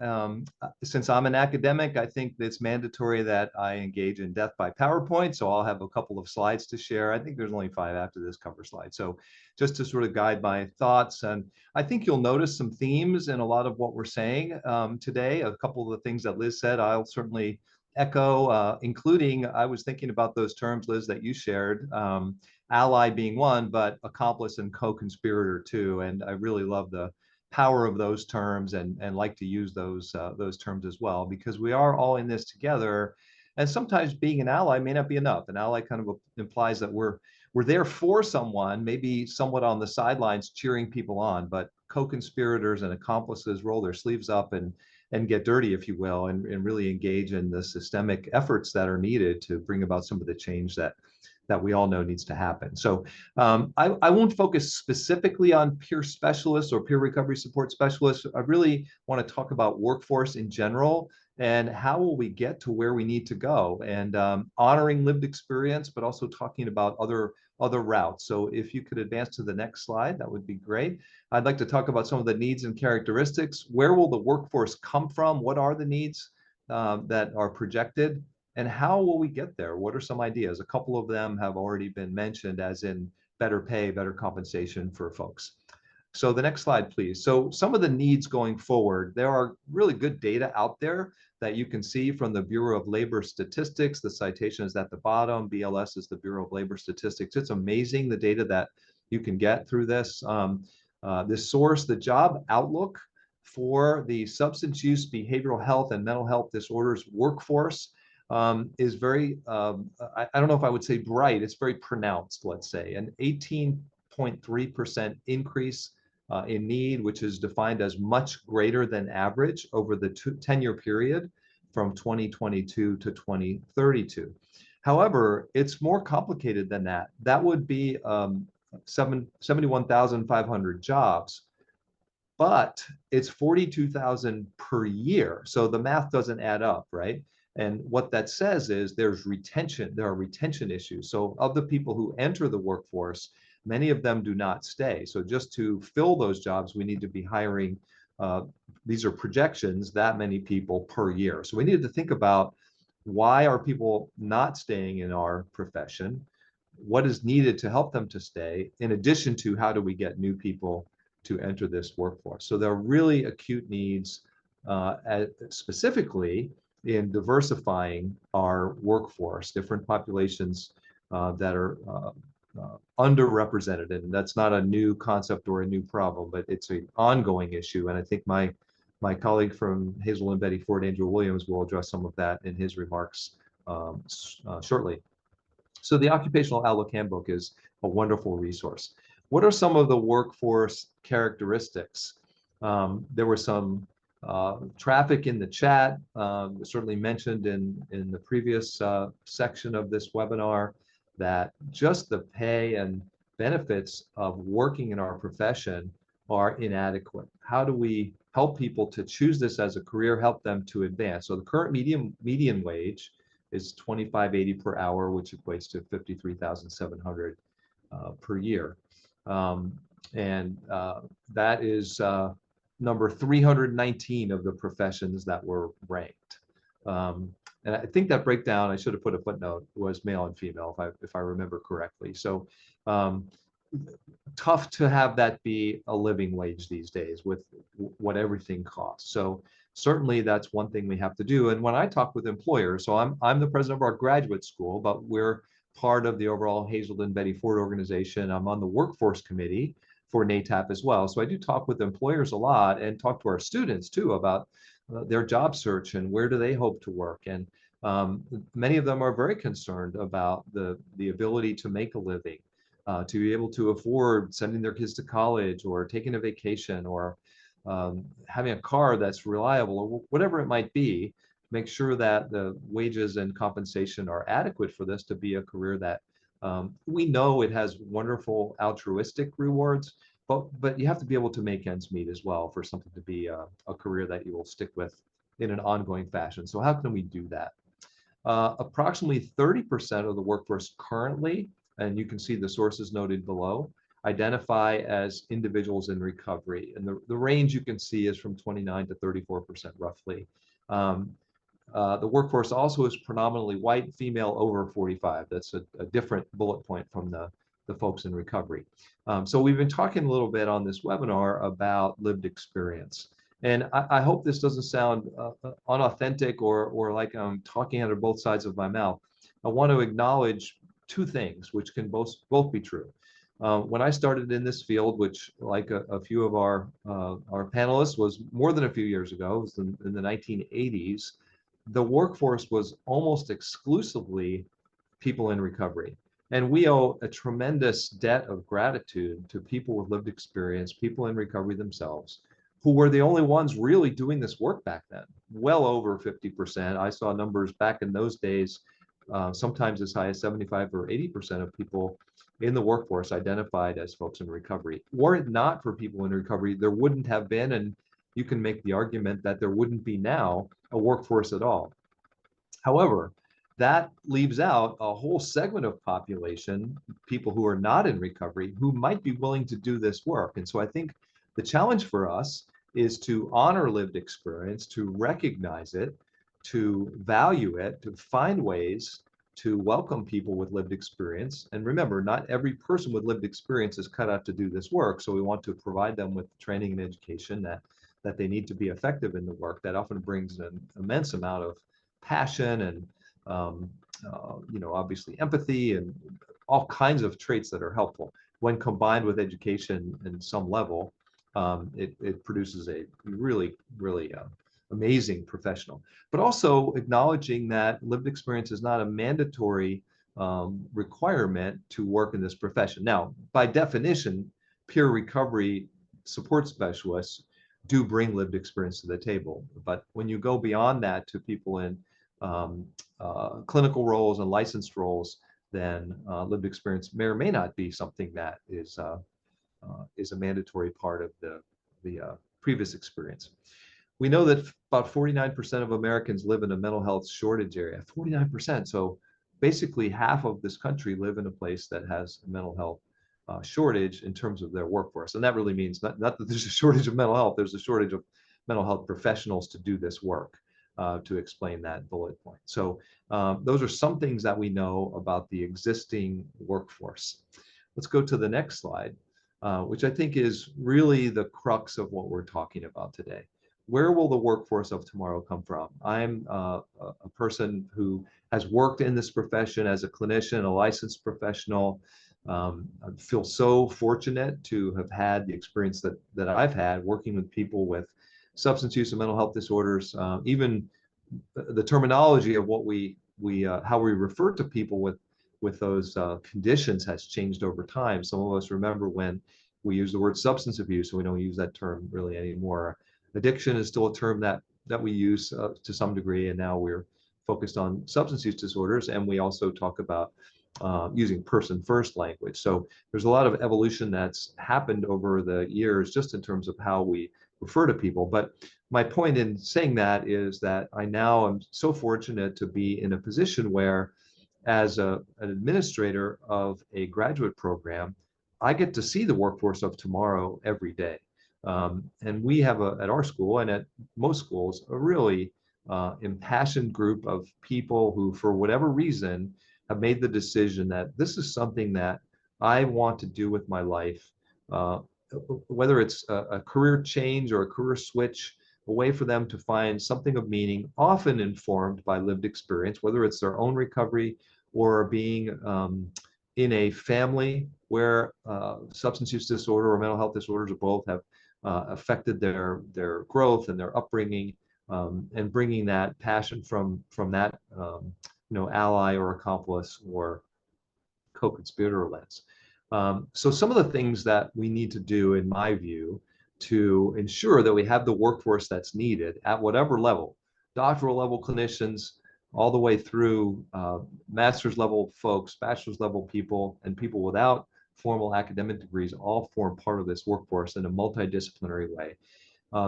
Since I'm an academic, I think it's mandatory that I engage in death by PowerPoint. So I'll have a couple of slides to share. I think there's only 5 after this cover slide. So just to sort of guide my thoughts. And I think you'll notice some themes in a lot of what we're saying today. A couple of the things that Liz said, I'll certainly echo, including, I was thinking about those terms, Liz, that you shared, ally being one, but accomplice and co-conspirator too. And I really love the power of those terms and like to use those terms as well, because we are all in this together. And sometimes being an ally may not be enough. An ally kind of implies that we're there for someone, maybe somewhat on the sidelines cheering people on, but co-conspirators and accomplices roll their sleeves up and get dirty, if you will, and really engage in the systemic efforts that are needed to bring about some of the change that we all know needs to happen. So I won't focus specifically on peer specialists or peer recovery support specialists. I really want to talk about workforce in general and how will we get to where we need to go, and honoring lived experience, but also talking about other routes. So if you could advance to the next slide, that would be great. I'd like to talk about some of the needs and characteristics. Where will the workforce come from? What are the needs that are projected? And how will we get there? What are some ideas? A couple of them have already been mentioned, as in better pay, better compensation for folks. So the next slide, please. So some of the needs going forward, there are really good data out there that you can see from the Bureau of Labor Statistics. The citation is at the bottom. BLS is the Bureau of Labor Statistics. It's amazing the data that you can get through this. This source, the Job Outlook for the substance use, behavioral health, and mental health disorders workforce is very, I don't know if I would say bright, it's very pronounced, let's say, an 18.3% increase in need, which is defined as much greater than average over the 10-year period from 2022 to 2032. However, it's more complicated than that. That would be 71,500 jobs, but it's 42,000 per year. So the math doesn't add up, right? And what that says is there's retention, there are retention issues. So of the people who enter the workforce, many of them do not stay. So just to fill those jobs, we need to be hiring, these are projections, that many people per year. So we need to think about, why are people not staying in our profession? What is needed to help them to stay, in addition to how do we get new people to enter this workforce? So there are really acute needs, specifically in diversifying our workforce, different populations that are underrepresented. And that's not a new concept or a new problem, but it's an ongoing issue. And I think my colleague from Hazel and Betty Ford, Andrew Williams, will address some of that in his remarks shortly. So the Occupational Outlook Handbook is a wonderful resource. What are some of the workforce characteristics? There were some traffic in the chat, certainly mentioned in the previous section of this webinar, that just the pay and benefits of working in our profession are inadequate. How do we help people to choose this as a career, help them to advance? So the current median wage is $25.80 per hour, which equates to $53,700 per year. That is number 319 of the professions that were ranked. And I think that breakdown, I should have put a footnote, was male and female, if I remember correctly. So tough to have that be a living wage these days with what everything costs. So certainly that's one thing we have to do. And when I talk with employers, so I'm the president of our graduate school, but we're part of the overall Hazel and Betty Ford organization. I'm on the workforce committee for NAATP as well. So I do talk with employers a lot, and talk to our students too about their job search and where do they hope to work. And many of them are very concerned about the ability to make a living, to be able to afford sending their kids to college, or taking a vacation, or having a car that's reliable, or whatever it might be. Make sure that the wages and compensation are adequate for this to be a career that we know it has wonderful altruistic rewards, but you have to be able to make ends meet as well for something to be a career that you will stick with in an ongoing fashion. So how can we do that? Approximately 30% of the workforce currently, and you can see the sources noted below, identify as individuals in recovery. And the range you can see is from 29 to 34% roughly. The workforce also is predominantly white, female over 45. That's a different bullet point from the folks in recovery. So we've been talking a little bit on this webinar about lived experience. And I hope this doesn't sound unauthentic or like I'm talking out of both sides of my mouth. I want to acknowledge two things, which can both be true. When I started in this field, which, like a few of our panelists, was more than a few years ago, it was in the 1980s, the workforce was almost exclusively people in recovery. And we owe a tremendous debt of gratitude to people with lived experience, people in recovery themselves, who were the only ones really doing this work back then, well over 50%. I saw numbers back in those days, sometimes as high as 75 or 80% of people in the workforce identified as folks in recovery. Were it not for people in recovery, there wouldn't have been, and you can make the argument that there wouldn't be now a workforce at all. However, that leaves out a whole segment of population, people who are not in recovery, who might be willing to do this work. And so I think the challenge for us is to honor lived experience, to recognize it, to value it, to find ways to welcome people with lived experience. And remember, not every person with lived experience is cut out to do this work. So we want to provide them with training and education that they need to be effective in the work. That often brings an immense amount of passion and obviously empathy and all kinds of traits that are helpful. When combined with education in some level, it produces a really, really amazing professional. But also acknowledging that lived experience is not a mandatory requirement to work in this profession. Now, by definition, peer recovery support specialists do bring lived experience to the table. But when you go beyond that to people in clinical roles and licensed roles, then lived experience may or may not be something that is a mandatory part of the previous experience. We know that about 49% of Americans live in a mental health shortage area. 49%. So basically half of this country live in a place that has a mental health shortage in terms of their workforce. And that really means not that there's a shortage of mental health, there's a shortage of mental health professionals to do this work, to explain that bullet point. So those are some things that we know about the existing workforce. Let's go to the next slide, which I think is really the crux of what we're talking about today. Where will the workforce of tomorrow come from? I'm a person who has worked in this profession as a clinician, a licensed professional. I feel so fortunate to have had the experience that I've had working with people with substance use and mental health disorders. Even the terminology of what how we refer to people with those conditions has changed over time. Some of us remember when we used the word substance abuse, and we don't use that term really anymore. Addiction is still a term that we use to some degree, and now we're focused on substance use disorders, and we also talk about using person-first language. So there's a lot of evolution that's happened over the years just in terms of how we refer to people. But my point in saying that is that I now am so fortunate to be in a position where, as an administrator of a graduate program, I get to see the workforce of tomorrow every day. And we have at our school and at most schools, a really impassioned group of people who, for whatever reason, have made the decision that this is something that I want to do with my life, whether it's a career change or a career switch, a way for them to find something of meaning, often informed by lived experience, whether it's their own recovery or being in a family where substance use disorder or mental health disorders or both have affected their growth and their upbringing, and bringing that passion from that ally or accomplice or co-conspirator lens. So some of the things that we need to do, in my view, to ensure that we have the workforce that's needed at whatever level, doctoral level clinicians, all the way through master's level folks, bachelor's level people, and people without formal academic degrees, all form part of this workforce in a multidisciplinary way.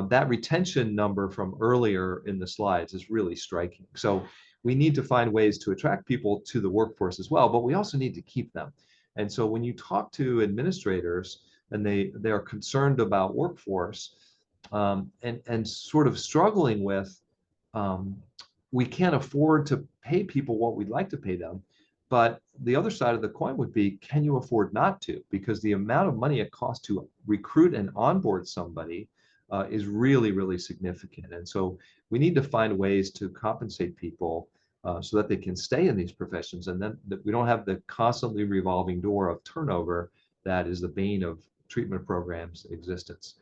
That retention number from earlier in the slides is really striking. So we need to find ways to attract people to the workforce as well, but we also need to keep them. And so when you talk to administrators and they are concerned about workforce and sort of struggling with, we can't afford to pay people what we'd like to pay them. But the other side of the coin would be, can you afford not to? Because the amount of money it costs to recruit and onboard somebody is really, really significant. And so we need to find ways to compensate people so that they can stay in these professions, and then that we don't have the constantly revolving door of turnover that is the bane of treatment programs' existence.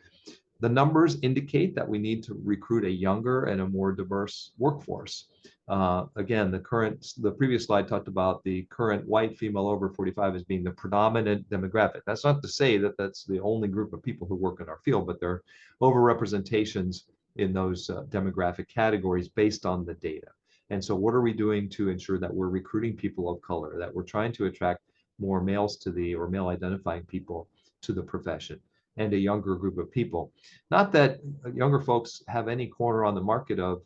The numbers indicate that we need to recruit a younger and a more diverse workforce. Again, the previous slide talked about the current white female over 45 as being the predominant demographic. That's not to say that that's the only group of people who work in our field, but there are overrepresentations in those demographic categories based on the data. And so what are we doing to ensure that we're recruiting people of color, that we're trying to attract more males or male identifying people to the profession? and a younger group of people. Not that younger folks have any corner on the market of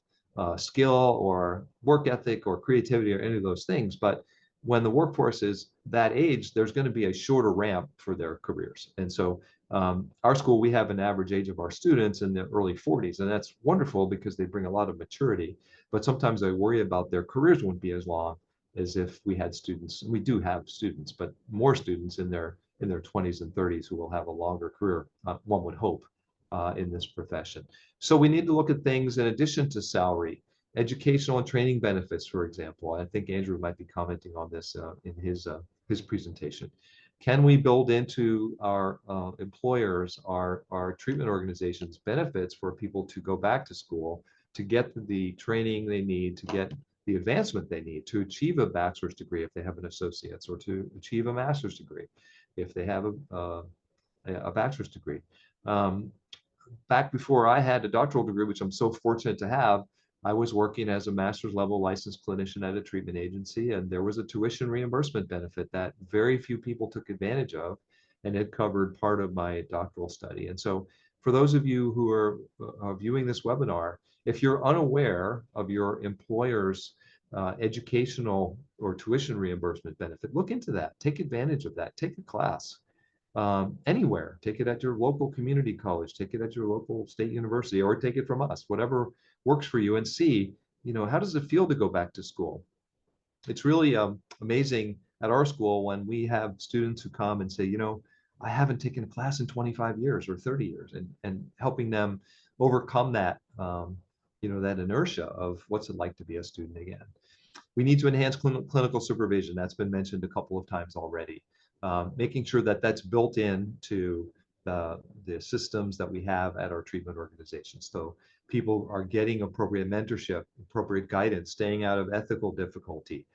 skill or work ethic or creativity or any of those things, but when the workforce is that age, there's going to be a shorter ramp for their careers. And so our school, we have an average age of our students in the early 40s, and that's wonderful because they bring a lot of maturity. But sometimes I worry about their careers won't be as long as if we had students. We do have students, but more students in their 20s and 30s who will have a longer career, one would hope, in this profession. So we need to look at things in addition to salary, educational and training benefits, for example. I think Andrew might be commenting on this in his presentation. Can we build into our employers, our treatment organizations, benefits for people to go back to school, to get the training they need, to get the advancement they need to achieve a bachelor's degree if they have an associate's, or to achieve a master's degree if they have a bachelor's degree. Back before I had a doctoral degree, which I'm so fortunate to have, I was working as a master's level licensed clinician at a treatment agency, and there was a tuition reimbursement benefit that very few people took advantage of, and it covered part of my doctoral study. And so for those of you who are viewing this webinar, if you're unaware of your employer's educational or tuition reimbursement benefit, look into that, take advantage of that, take a class. Anywhere, take it at your local community college, take it at your local state university, or take it from us, whatever works for you, and see, how does it feel to go back to school? It's really amazing at our school when we have students who come and say, I haven't taken a class in 25 years or 30 years, and helping them overcome that, that inertia of what's it like to be a student again. We need to enhance clinical supervision. That's been mentioned a couple of times already. Making sure that that's built into the systems that we have at our treatment organizations. So people are getting appropriate mentorship, appropriate guidance, staying out of ethical difficulty.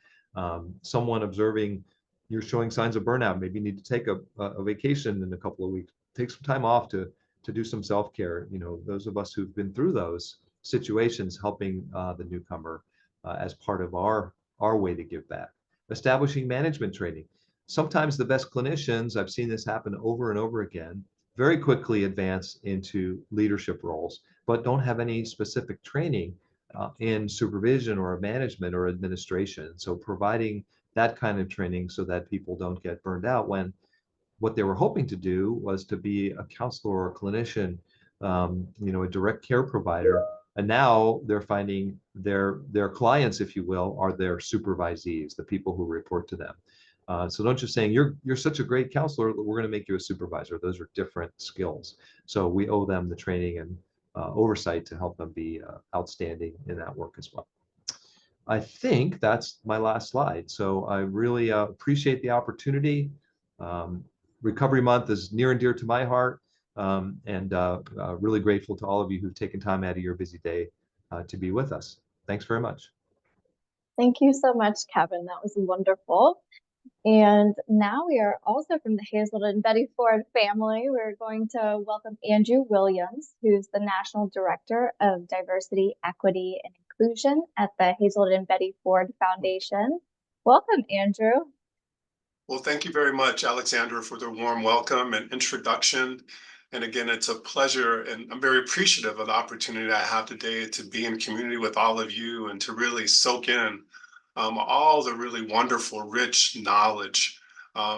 Someone observing you're showing signs of burnout, maybe you need to take a vacation in a couple of weeks, take some time off to do some self-care. Those of us who've been through those situations, helping the newcomer as part of our way to give back. Establishing management training. Sometimes the best clinicians, I've seen this happen over and over again, very quickly advance into leadership roles, but don't have any specific training in supervision or management or administration. So providing that kind of training so that people don't get burned out when what they were hoping to do was to be a counselor or a clinician, a direct care provider. And now they're finding their clients, if you will, are their supervisees, the people who report to them. So don't just saying you're such a great counselor, we're going to make you a supervisor. Those are different skills. So we owe them the training and oversight to help them be outstanding in that work as well. I think that's my last slide. So I really appreciate the opportunity. Recovery Month is near and dear to my heart, and really grateful to all of you who've taken time out of your busy day to be with us. Thanks very much. Thank you so much, Kevin. That was wonderful. And now we are also from the Hazelden Betty Ford family. We're going to welcome Andrew Williams, who's the National Director of Diversity, Equity, and Inclusion at the Hazelden Betty Ford Foundation. Welcome, Andrew. Well, thank you very much, Alexandra, for the warm welcome and introduction. And again, it's a pleasure, and I'm very appreciative of the opportunity I have today to be in community with all of you and to really soak in all the really wonderful, rich knowledge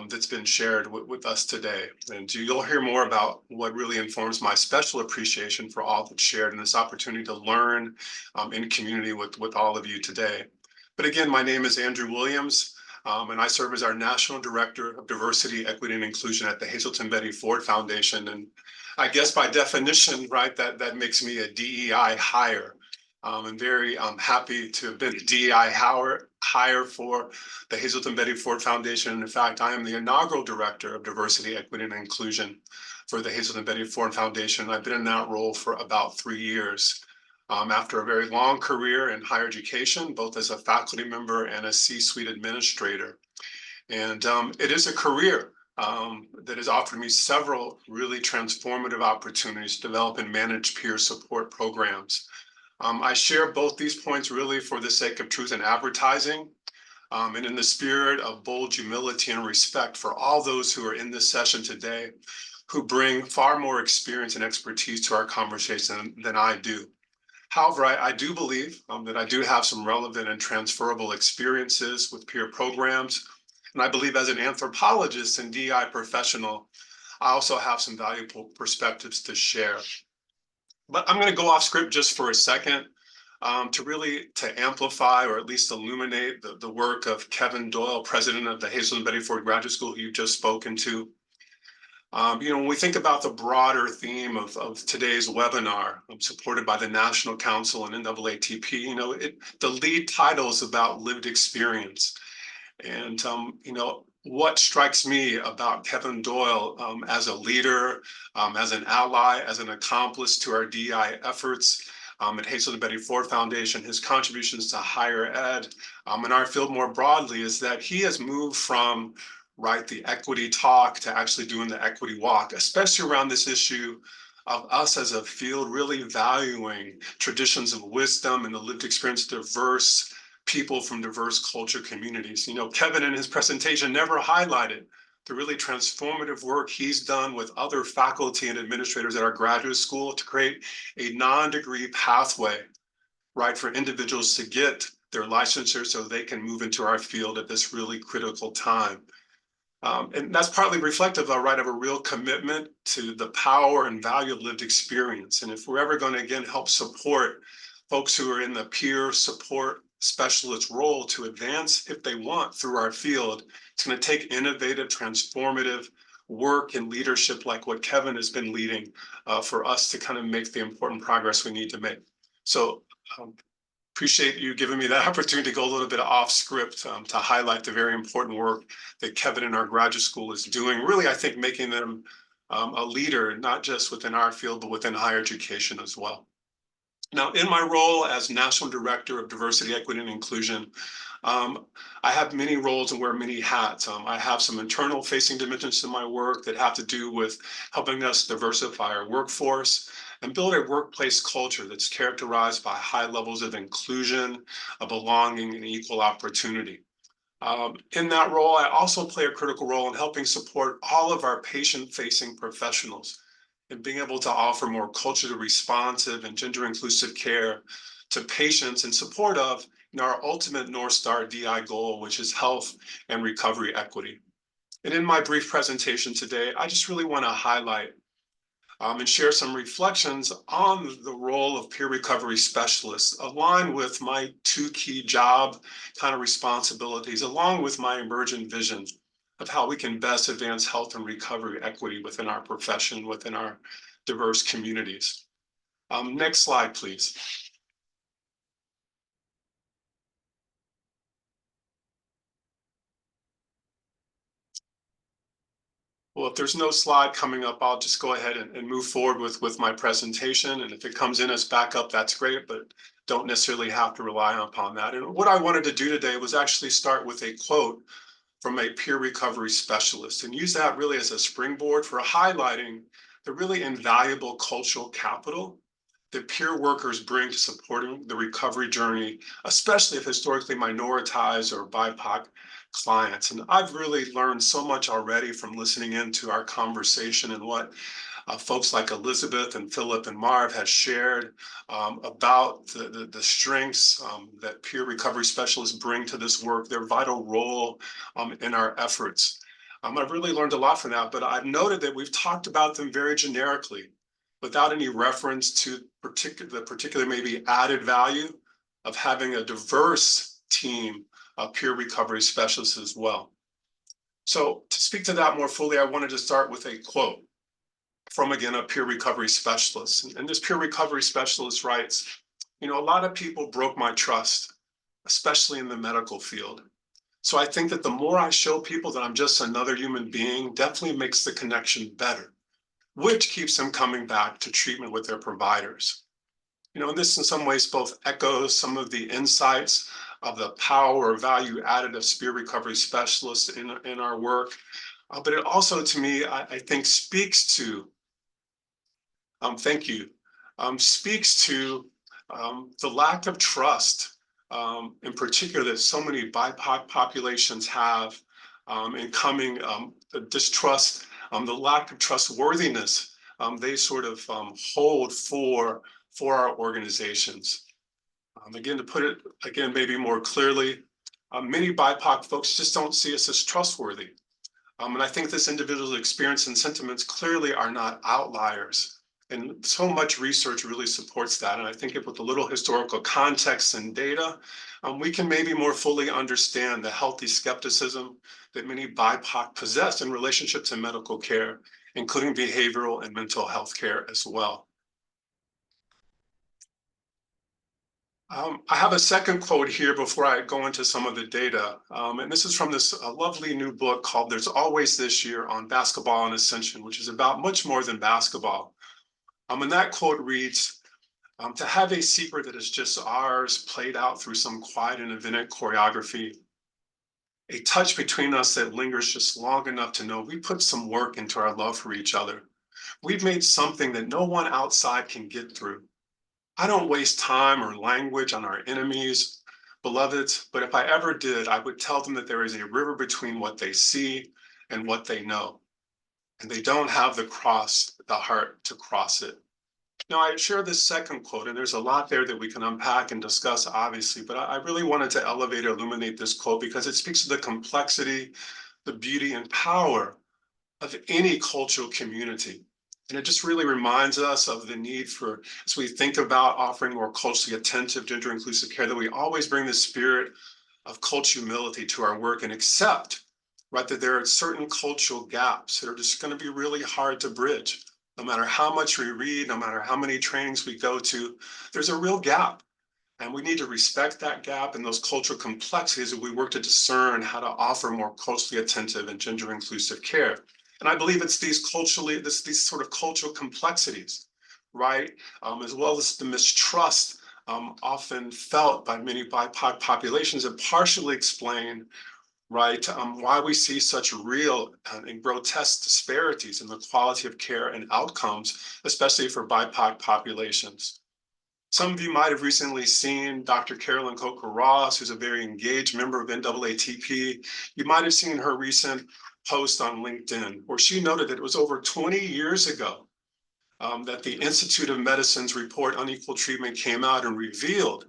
that's been shared with us today. And you'll hear more about what really informs my special appreciation for all that's shared and this opportunity to learn in community with all of you today. But again, my name is Andrew Williams. And I serve as our National Director of Diversity, Equity, and Inclusion at the Hazelden Betty Ford Foundation. And I guess by definition, right, that makes me a DEI hire. I'm very happy to have been a DEI hire for the Hazelden Betty Ford Foundation. And in fact, I am the inaugural Director of Diversity, Equity, and Inclusion for the Hazelden Betty Ford Foundation. I've been in that role for about 3 years. After a very long career in higher education, both as a faculty member and a C-suite administrator. And it is a career that has offered me several really transformative opportunities to develop and manage peer support programs. I share both these points really for the sake of truth in advertising, and in the spirit of bold humility and respect for all those who are in this session today, who bring far more experience and expertise to our conversation than I do. However, I do believe that I do have some relevant and transferable experiences with peer programs. And I believe as an anthropologist and DEI professional, I also have some valuable perspectives to share. But I'm going to go off script just for a second to amplify or at least illuminate the work of Kevin Doyle, president of the Hazelden Betty Ford Graduate School, who you've just spoken to. When we think about the broader theme of today's webinar, supported by the National Council and NAATP, the lead title is about lived experience. And, what strikes me about Kevin Doyle as a leader, as an ally, as an accomplice to our DEI efforts at Hazelden Betty Ford Foundation, his contributions to higher ed, in our field more broadly, is that he has moved from the equity talk to actually doing the equity walk, especially around this issue of us as a field really valuing traditions of wisdom and the lived experience of diverse people from diverse culture communities. Kevin in his presentation never highlighted the really transformative work he's done with other faculty and administrators at our graduate school to create a non-degree pathway, for individuals to get their licensure so they can move into our field at this really critical time. And that's partly reflective of a real commitment to the power and value of lived experience. And if we're ever going to, again, help support folks who are in the peer support specialist role to advance if they want through our field, it's going to take innovative, transformative work and leadership like what Kevin has been leading for us to kind of make the important progress we need to make. So appreciate you giving me that opportunity to go a little bit off script to highlight the very important work that Kevin in our graduate school is doing, really, I think, making them a leader, not just within our field, but within higher education as well. Now, in my role as National Director of Diversity, Equity, and Inclusion, I have many roles and wear many hats. I have some internal facing dimensions to my work that have to do with helping us diversify our workforce and build a workplace culture that's characterized by high levels of inclusion, of belonging, and equal opportunity. In that role, I also play a critical role in helping support all of our patient-facing professionals and being able to offer more culturally responsive and gender-inclusive care to patients in support of our ultimate North Star DI goal, which is health and recovery equity. And in my brief presentation today, I just really want to highlight and share some reflections on the role of peer recovery specialists, aligned with my two key job kind of responsibilities, along with my emergent vision of how we can best advance health and recovery equity within our profession, within our diverse communities. Next slide, please. Well, if there's no slide coming up, I'll just go ahead and move forward with my presentation. And if it comes in as backup, that's great, but don't necessarily have to rely upon that. And what I wanted to do today was actually start with a quote from a peer recovery specialist and use that really as a springboard for highlighting the really invaluable cultural capital that peer workers bring to supporting the recovery journey, especially of historically minoritized or BIPOC clients. And I've really learned so much already from listening into our conversation and what folks like Elizabeth and Philip and Marv has shared about the strengths that peer recovery specialists bring to this work, their vital role in our efforts. I've really learned a lot from that, but I've noted that we've talked about them very generically without any reference to the particular maybe added value of having a diverse team of peer recovery specialists as well. So to speak to that more fully, I wanted to start with a quote from, again, a peer recovery specialist. And this peer recovery specialist writes, a lot of people broke my trust, especially in the medical field. So I think that the more I show people that I'm just another human being, definitely makes the connection better, which keeps them coming back to treatment with their providers. And this in some ways both echoes some of the insights of the power or value added of peer recovery specialists in our work. But it also, to me, I think speaks to, speaks to the lack of trust, in particular, that so many BIPOC populations have in coming, the distrust the lack of trustworthiness they sort of hold for our organizations. Again, to put it again maybe more clearly, many BIPOC folks just don't see us as trustworthy. And I think this individual's experience and sentiments clearly are not outliers. And so much research really supports that. And I think with a little historical context and data, we can maybe more fully understand the healthy skepticism that many BIPOC possess in relationship to medical care, including behavioral and mental health care as well. I have a second quote here before I go into some of the data. And this is from this lovely new book called There's Always This Year on Basketball and Ascension, which is about much more than basketball. And that quote reads, to have a secret that is just ours, played out through some quiet and evident choreography, a touch between us that lingers just long enough to know we put some work into our love for each other. We've made something that no one outside can get through. I don't waste time or language on our enemies, beloveds, but if I ever did, I would tell them that there is a river between what they see and what they know. And they don't have the heart to cross it. Now, I share this second quote, and there's a lot there that we can unpack and discuss, obviously, but I really wanted to elevate or illuminate this quote because it speaks to the complexity, the beauty, and power of any cultural community. And it just really reminds us of the need for, as we think about offering more culturally attentive, gender-inclusive care, that we always bring the spirit of cultural humility to our work and accept, right, that there are certain cultural gaps that are just going to be really hard to bridge. No matter how much we read, no matter how many trainings we go to, there's a real gap. And we need to respect that gap and those cultural complexities as we work to discern how to offer more culturally attentive and gender-inclusive care. And I believe it's these sort of cultural complexities, right, as well as the mistrust often felt by many BIPOC populations that partially explain, right, why we see such real and grotesque disparities in the quality of care and outcomes, especially for BIPOC populations. Some of you might have recently seen Dr. Carolyn Coker-Ross, who's a very engaged member of NAATP. You might have seen her recent post on LinkedIn, where she noted that it was over 20 years ago that the Institute of Medicine's report Unequal Treatment came out and revealed,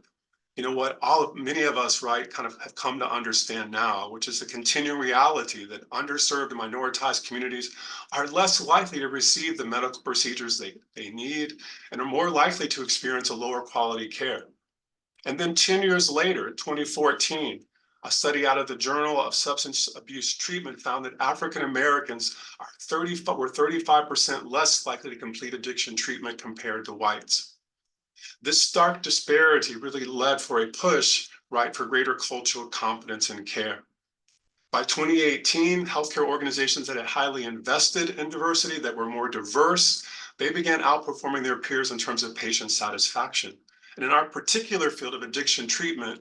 you know, what many of us, right, kind of have come to understand now, which is the continuing reality that underserved and minoritized communities are less likely to receive the medical procedures they need and are more likely to experience a lower quality care. And then 10 years later, 2014, a study out of the Journal of Substance Abuse Treatment found that African Americans were 35% less likely to complete addiction treatment compared to whites. This stark disparity really led for a push, right, for greater cultural competence in care. By 2018, healthcare organizations that had highly invested in diversity, that were more diverse, they began outperforming their peers in terms of patient satisfaction. And in our particular field of addiction treatment,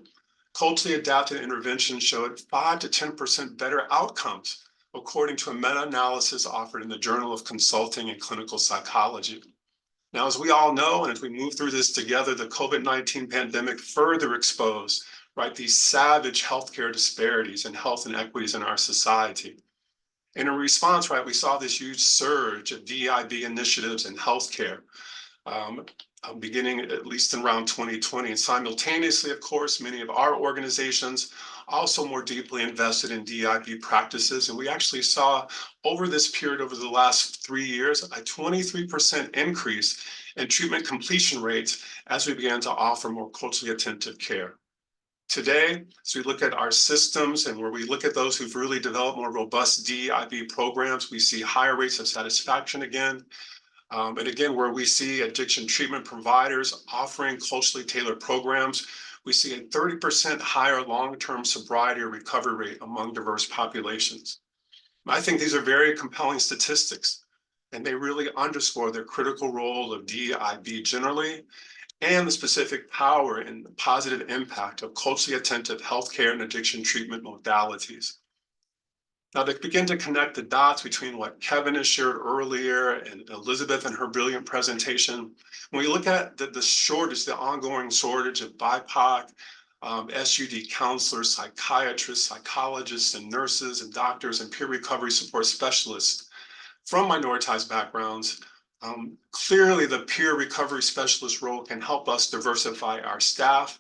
culturally adapted interventions showed 5 to 10% better outcomes, according to a meta-analysis offered in the Journal of Consulting and Clinical Psychology. Now, as we all know, and as we move through this together, the COVID-19 pandemic further exposed, right, these savage healthcare disparities and health inequities in our society. And in response, right, we saw this huge surge of DEIB initiatives in healthcare, beginning at least in around 2020. And simultaneously, of course, many of our organizations also more deeply invested in DEIB practices. And we actually saw over this period, over the last 3 years, a 23% increase in treatment completion rates as we began to offer more culturally attentive care. Today, as we look at our systems and where we look at those who've really developed more robust DEIB programs, we see higher rates of satisfaction again. And again, where we see addiction treatment providers offering culturally tailored programs, we see a 30% higher long-term sobriety or recovery rate among diverse populations. I think these are very compelling statistics, and they really underscore the critical role of DEIB generally and the specific power and positive impact of culturally attentive healthcare and addiction treatment modalities. Now, to begin to connect the dots between what Kevin has shared earlier and Elizabeth in her brilliant presentation, when we look at the ongoing shortage of BIPOC, SUD counselors, psychiatrists, psychologists, and nurses and doctors and peer recovery support specialists, from minoritized backgrounds. Clearly, the peer recovery specialist role can help us diversify our staff,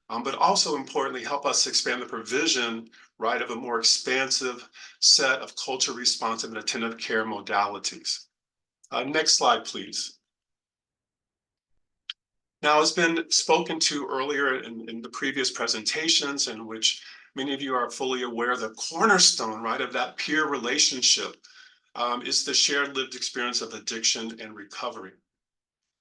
but also importantly, help us expand the provision, right, of a more expansive set of culture responsive and attentive care modalities. Next slide, please. Now, it's been spoken to earlier in the previous presentations, in which many of you are fully aware, the cornerstone, right, of that peer relationship is the shared lived experience of addiction and recovery.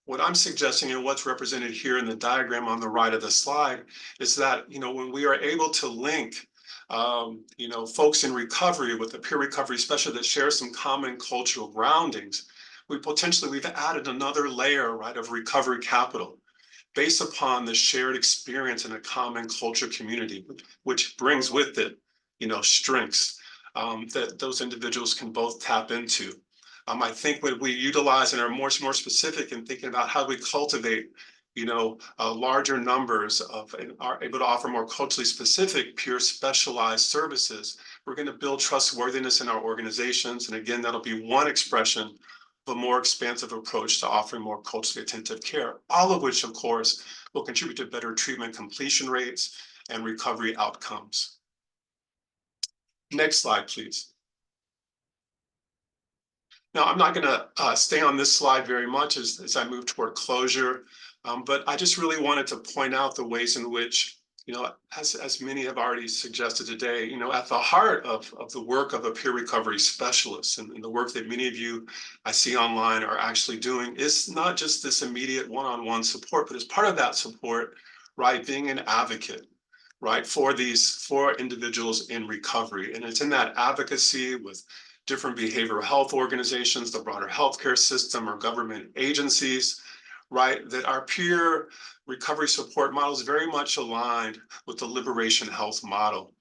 What I'm suggesting and what's represented here in the diagram on the right of the slide is that, when we are able to link, folks in recovery with a peer recovery specialist that shares some common cultural groundings, we've added another layer, right, of recovery capital based upon the shared experience in a common culture community, which brings with it, strengths that those individuals can both tap into. I think when we utilize and are more specific in thinking about how we cultivate, larger numbers of and are able to offer more culturally specific, peer specialized services, we're going to build trustworthiness in our organizations. And again, that'll be one expression of a more expansive approach to offering more culturally attentive care, all of which, of course, will contribute to better treatment completion rates and recovery outcomes. Next slide, please. Now, I'm not going to stay on this slide very much as I move toward closure, but I just really wanted to point out the ways in which, as many have already suggested today, at the heart of the work of a peer recovery specialist and the work that many of you I see online are actually doing is not just this immediate one-on-one support, but as part of that support, right, being an advocate, right, for individuals in recovery. And it's in that advocacy with different behavioral health organizations, the broader healthcare system, or government agencies, right, that our peer recovery support model is very much aligned with the liberation health model.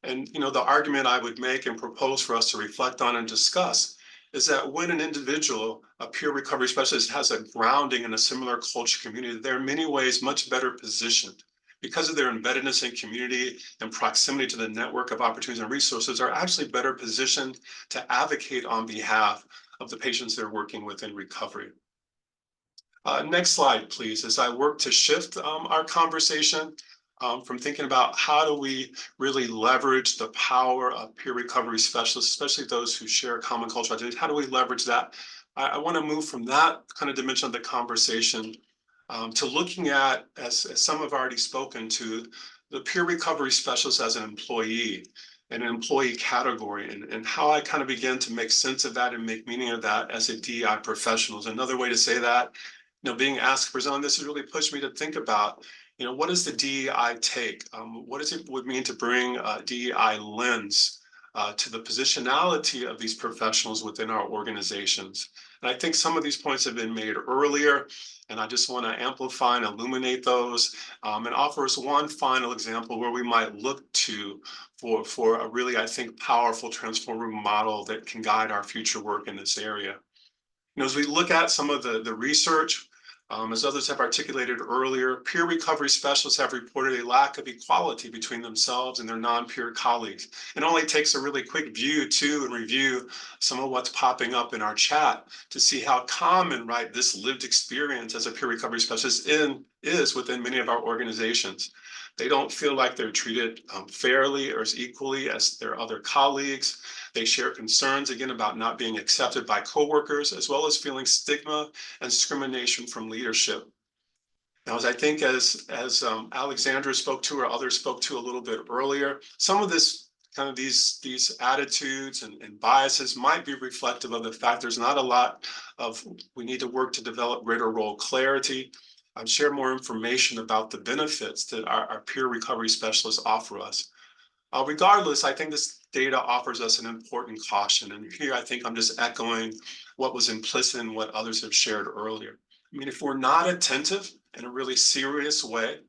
And, the argument I would make and propose for us to reflect on and discuss is that when an individual, a peer recovery specialist, has a grounding in a similar culture community, they're in many ways much better positioned because of their embeddedness in community and proximity to the network of opportunities and resources, are actually better positioned to advocate on behalf of the patients they're working with in recovery. Next slide, please. As I work to shift our conversation from thinking about how do we really leverage the power of peer recovery specialists, especially those who share common cultural identity, how do we leverage that? I want to move from that kind of dimension of the conversation to looking at, as some have already spoken to, the peer recovery specialist as an employee and an employee category, and how I kind of begin to make sense of that and make meaning of that as a DEI professional. Another way to say that, being asked to present on this has really pushed me to think about, what is the DEI take? What does it would mean to bring a DEI lens to the positionality of these professionals within our organizations? And I think some of these points have been made earlier, and I just want to amplify and illuminate those and offer us one final example where we might look to for a really, I think, powerful transformative model that can guide our future work in this area. As we look at some of the research, as others have articulated earlier, peer recovery specialists have reported a lack of equality between themselves and their non-peer colleagues. It only takes a really quick view to and review some of what's popping up in our chat to see how common, right, this lived experience as a peer recovery specialist is within many of our organizations. They don't feel like they're treated fairly or as equally as their other colleagues. They share concerns, again, about not being accepted by coworkers, as well as feeling stigma and discrimination from leadership. Now, as I think as Alexandra spoke to, or others spoke to a little bit earlier, some of this kind of these attitudes and biases might be reflective of the fact there's not a lot of, we need to work to develop greater role clarity, share more information about the benefits that our peer recovery specialists offer us. Regardless, I think this data offers us an important caution. And here, I think I'm just echoing what was implicit in what others have shared earlier. I mean, if we're not attentive in a really serious way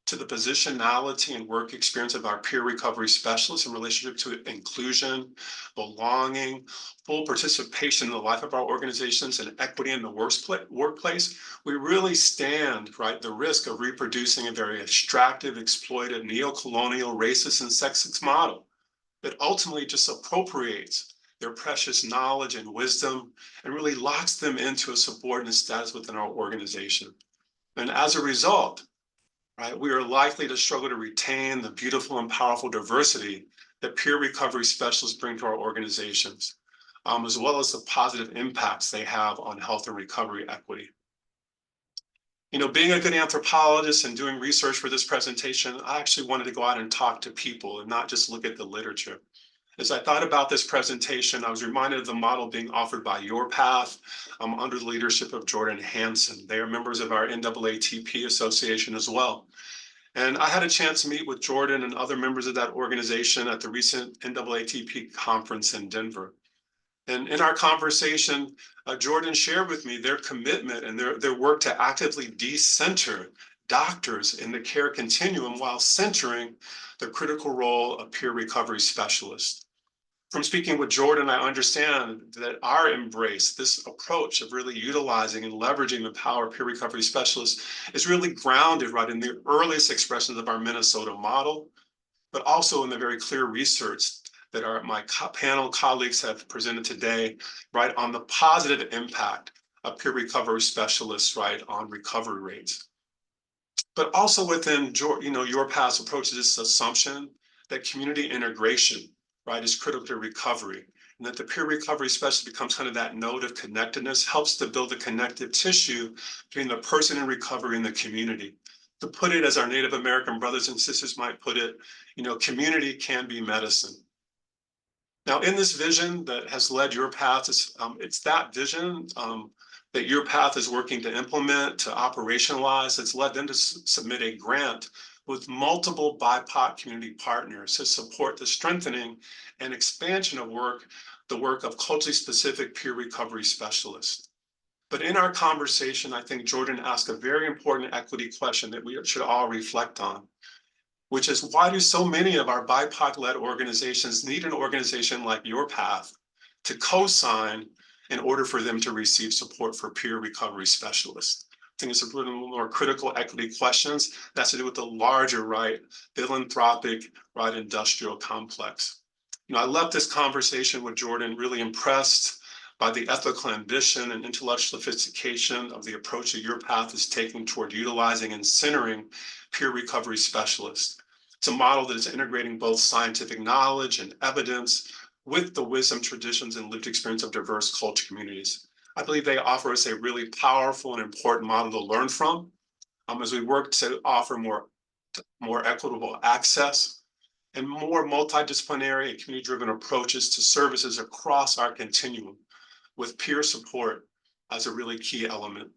to the positionality and work experience of our peer recovery specialists in relationship to inclusion, belonging, full participation in the life of our organizations, and equity in the workplace, we really stand, right, the risk of reproducing a very extractive, exploitive, neo-colonial, racist, and sexist model that ultimately just appropriates their precious knowledge and wisdom, and really locks them into a subordinate status within our organization. And as a result, right, we are likely to struggle to retain the beautiful and powerful diversity that peer recovery specialists bring to our organizations, as well as the positive impacts they have on health and recovery equity. You know, being a good anthropologist and doing research for this presentation, I actually wanted to go out and talk to people and not just look at the literature. As I thought about this presentation, I was reminded of the model being offered by Your Path under the leadership of Jordan Hansen. They are members of our NAATP association as well. And I had a chance to meet with Jordan and other members of that organization at the recent NAATP conference in Denver. And in our conversation, Jordan shared with me their commitment and their work to actively decenter doctors in the care continuum while centering the critical role of peer recovery specialists. From speaking with Jordan, I understand that our embrace, this approach of really utilizing and leveraging the power of peer recovery specialists, is really grounded right in the earliest expressions of our Minnesota model, but also in the very clear research that my panel colleagues have presented today, right, on the positive impact of peer recovery specialists, right, on recovery rates. But also within, you know, Your Path's approach to this assumption that community integration, right, is critical to recovery, and that the peer recovery specialist becomes kind of that node of connectedness, helps to build a connective tissue between the person in recovery and the community. To put it as our Native American brothers and sisters might put it, you know, community can be medicine. Now, in this vision that has led Your Path, it's that vision that Your Path is working to implement, to operationalize, that's led them to submit a grant with multiple BIPOC community partners to support the strengthening and expansion of the work of culturally specific peer recovery specialists. But in our conversation, I think Jordan asked a very important equity question that we should all reflect on, which is, why do so many of our BIPOC-led organizations need an organization like Your Path to co-sign in order for them to receive support for peer recovery specialists? I think it's a little more critical equity questions that's to do with the larger, right, philanthropic, right, industrial complex. You know, I left this conversation with Jordan really impressed by the ethical ambition and intellectual sophistication of the approach that Your Path is taking toward utilizing and centering peer recovery specialists. It's a model that is integrating both scientific knowledge and evidence with the wisdom, traditions, and lived experience of diverse culture communities. I believe they offer us a really powerful and important model to learn from as we work to offer more equitable access and more multidisciplinary and community-driven approaches to services across our continuum, with peer support as a really key element.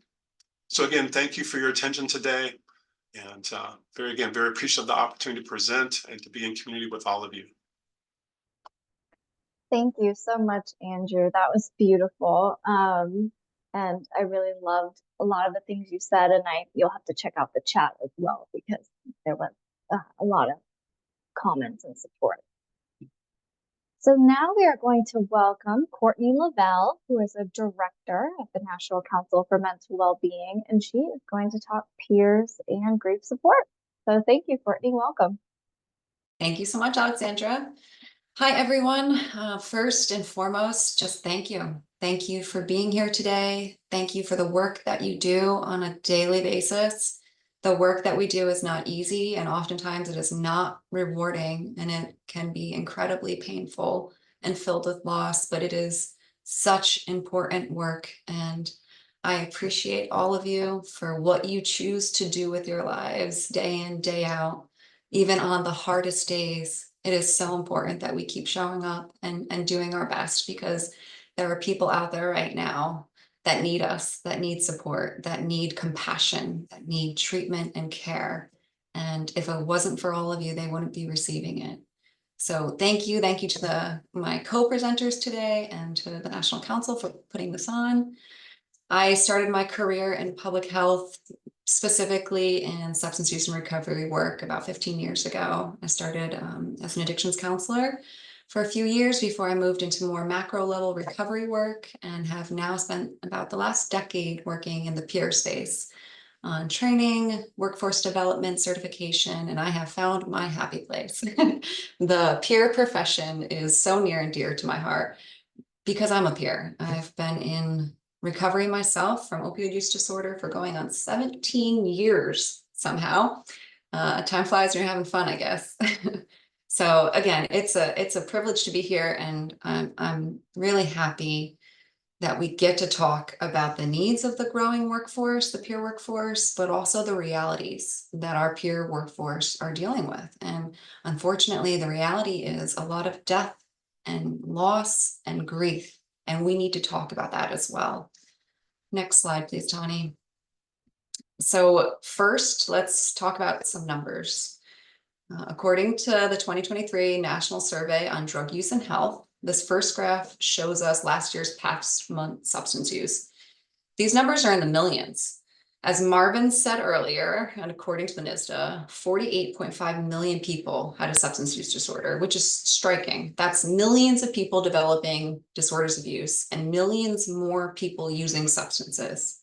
So again, thank you for your attention today. And very appreciative of the opportunity to present and to be in community with all of you. Thank you so much, Andrew. That was beautiful. And I really loved a lot of the things you said, and you'll have to check out the chat as well, because there was a lot of comments and support. So now we are going to welcome Cortney Lovell, who is a director at the National Council for Mental Wellbeing, and she is going to talk peers and grief support. So thank you, Cortney. Welcome. Thank you so much, Alexandra. Hi, everyone. First and foremost, just thank you. Thank you for being here today. Thank you for the work that you do on a daily basis. The work that we do is not easy, and oftentimes it is not rewarding, and it can be incredibly painful and filled with loss, but it is such important work. And I appreciate all of you for what you choose to do with your lives day in, day out. Even on the hardest days, it is so important that we keep showing up and doing our best, because there are people out there right now that need us, that need support, that need compassion, that need treatment and care. And if it wasn't for all of you, they wouldn't be receiving it. So thank you. Thank you to my co-presenters today and to the National Council for putting this on. I started my career in public health, specifically in substance use and recovery work, about 15 years ago. I started as an addictions counselor for a few years before I moved into more macro level recovery work, and have now spent about the last decade working in the peer space on training, workforce development, certification, and I have found my happy place. The peer profession is so near and dear to my heart. because I'm a peer. I've been in recovery myself from opioid use disorder for going on 17 years somehow. Time flies when you're having fun, I guess. So again, it's a privilege to be here, and I'm really happy that we get to talk about the needs of the growing workforce, the peer workforce, but also the realities that our peer workforce are dealing with. And unfortunately, the reality is a lot of death and loss and grief, and we need to talk about that as well. Next slide, please, Tani. So first, let's talk about some numbers. According to the 2023 National Survey on Drug Use and Health, this first graph shows us last year's past month substance use. These numbers are in the millions. As Marvin said earlier, and according to the NSDA, 48.5 million people had a substance use disorder, which is striking. That's millions of people developing disorders of use and millions more people using substances.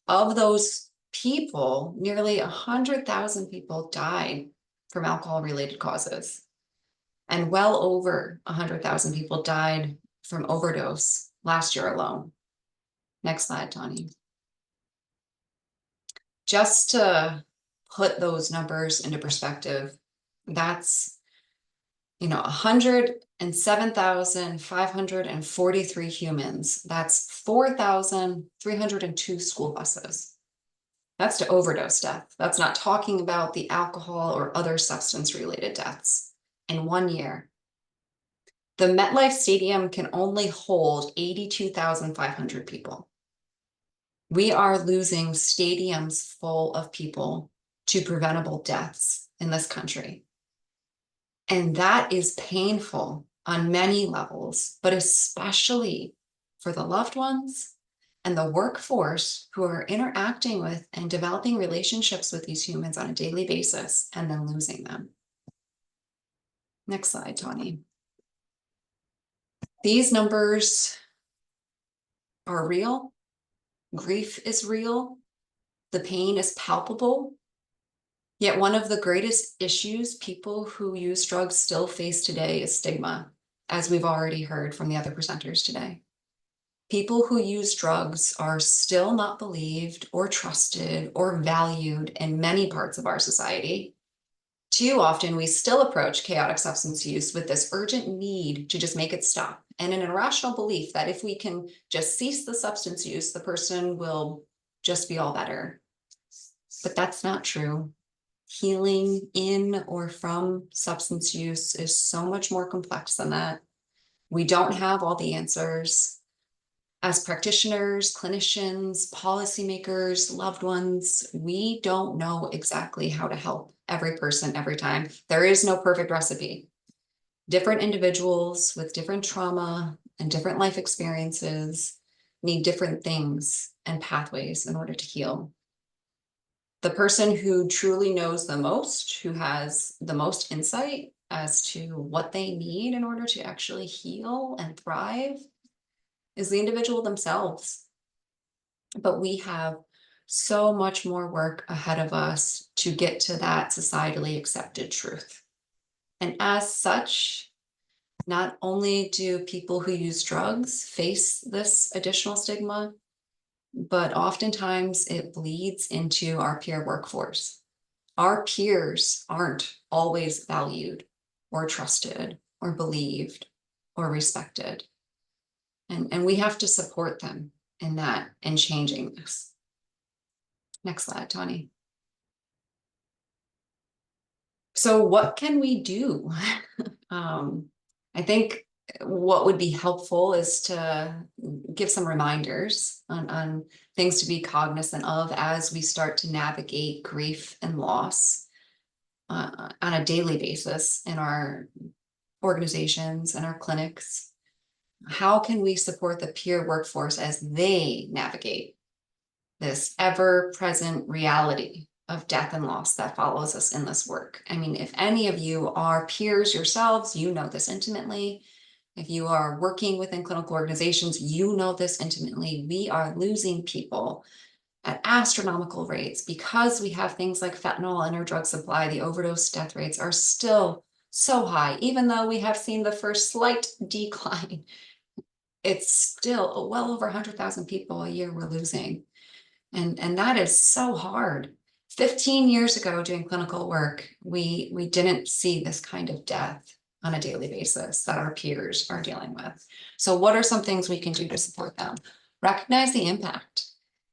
Of those people, nearly 100,000 people died from alcohol-related causes. And well over 100,000 people died from overdose last year alone. Next slide, Tani. Just to put those numbers into perspective, that's 107,543 humans. That's 4,302 school buses. That's to overdose death. That's not talking about the alcohol or other substance-related deaths in 1 year. The MetLife Stadium can only hold 82,500 people. We are losing stadiums full of people to preventable deaths in this country. And that is painful on many levels, but especially for the loved ones and the workforce who are interacting with and developing relationships with these humans on a daily basis and then losing them. Next slide, Tani. These numbers are real. Grief is real. The pain is palpable. Yet one of the greatest issues people who use drugs still face today is stigma, as we've already heard from the other presenters today. People who use drugs are still not believed or trusted or valued in many parts of our society. Too often, we still approach chaotic substance use with this urgent need to just make it stop, and an irrational belief that if we can just cease the substance use, the person will just be all better. But that's not true. Healing in or from substance use is so much more complex than that. We don't have all the answers. As practitioners, clinicians, policymakers, loved ones, we don't know exactly how to help every person every time. There is no perfect recipe. Different individuals with different trauma and different life experiences need different things and pathways in order to heal. The person who truly knows the most, who has the most insight as to what they need in order to actually heal and thrive, is the individual themselves. But we have so much more work ahead of us to get to that societally accepted truth. And as such, not only do people who use drugs face this additional stigma, but oftentimes it bleeds into our peer workforce. Our peers aren't always valued or trusted or believed or respected. And we have to support them in that and changing this. Next slide, Tani. So what can we do? I think what would be helpful is to give some reminders on things to be cognizant of as we start to navigate grief and loss on a daily basis in our organizations and our clinics. How can we support the peer workforce as they navigate this ever-present reality of death and loss that follows us in this work? I mean, if any of you are peers yourselves, you know this intimately. If you are working within clinical organizations, you know this intimately. We are losing people at astronomical rates because we have things like fentanyl in our drug supply. The overdose death rates are still so high, even though we have seen the first slight decline it's still well over 100,000 people a year we're losing. And that is so hard. 15 years ago doing clinical work, we didn't see this kind of death on a daily basis that our peers are dealing with. So what are some things we can do to support them? Recognize the impact,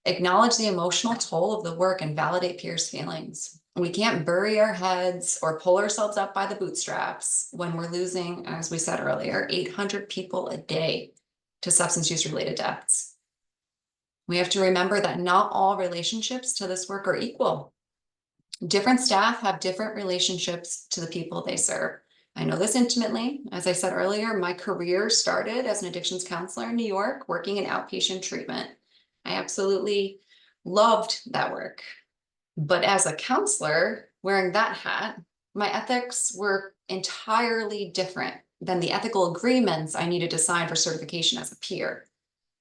acknowledge the emotional toll of the work, and validate peers' feelings. We can't bury our heads or pull ourselves up by the bootstraps when we're losing, as we said earlier, 800 people a day to substance use related deaths. We have to remember that not all relationships to this work are equal. Different staff have different relationships to the people they serve. I know this intimately. As I said earlier, my career started as an addictions counselor in New York, working in outpatient treatment. I absolutely loved that work. But as a counselor, wearing that hat, my ethics were entirely different than the ethical agreements I needed to sign for certification as a peer.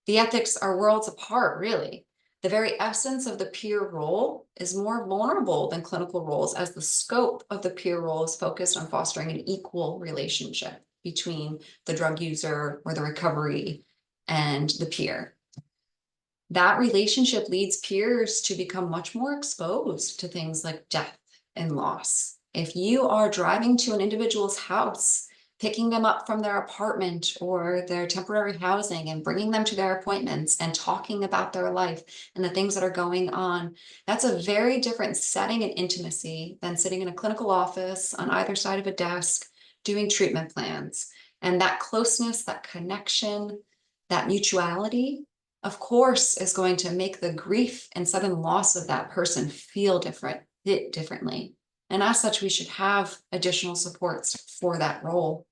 The ethics are worlds apart, really. The very essence of the peer role is more vulnerable than clinical roles, as the scope of the peer role is focused on fostering an equal relationship between the drug user or the recovery and the peer. That relationship leads peers to become much more exposed to things like death and loss. If you are driving to an individual's house, picking them up from their apartment or their temporary housing and bringing them to their appointments and talking about their life and the things that are going on, that's a very different setting and intimacy than sitting in a clinical office on either side of a desk doing treatment plans. And that closeness, that connection, that mutuality, of course, is going to make the grief and sudden loss of that person feel different, hit differently. And as such, we should have additional supports for that role.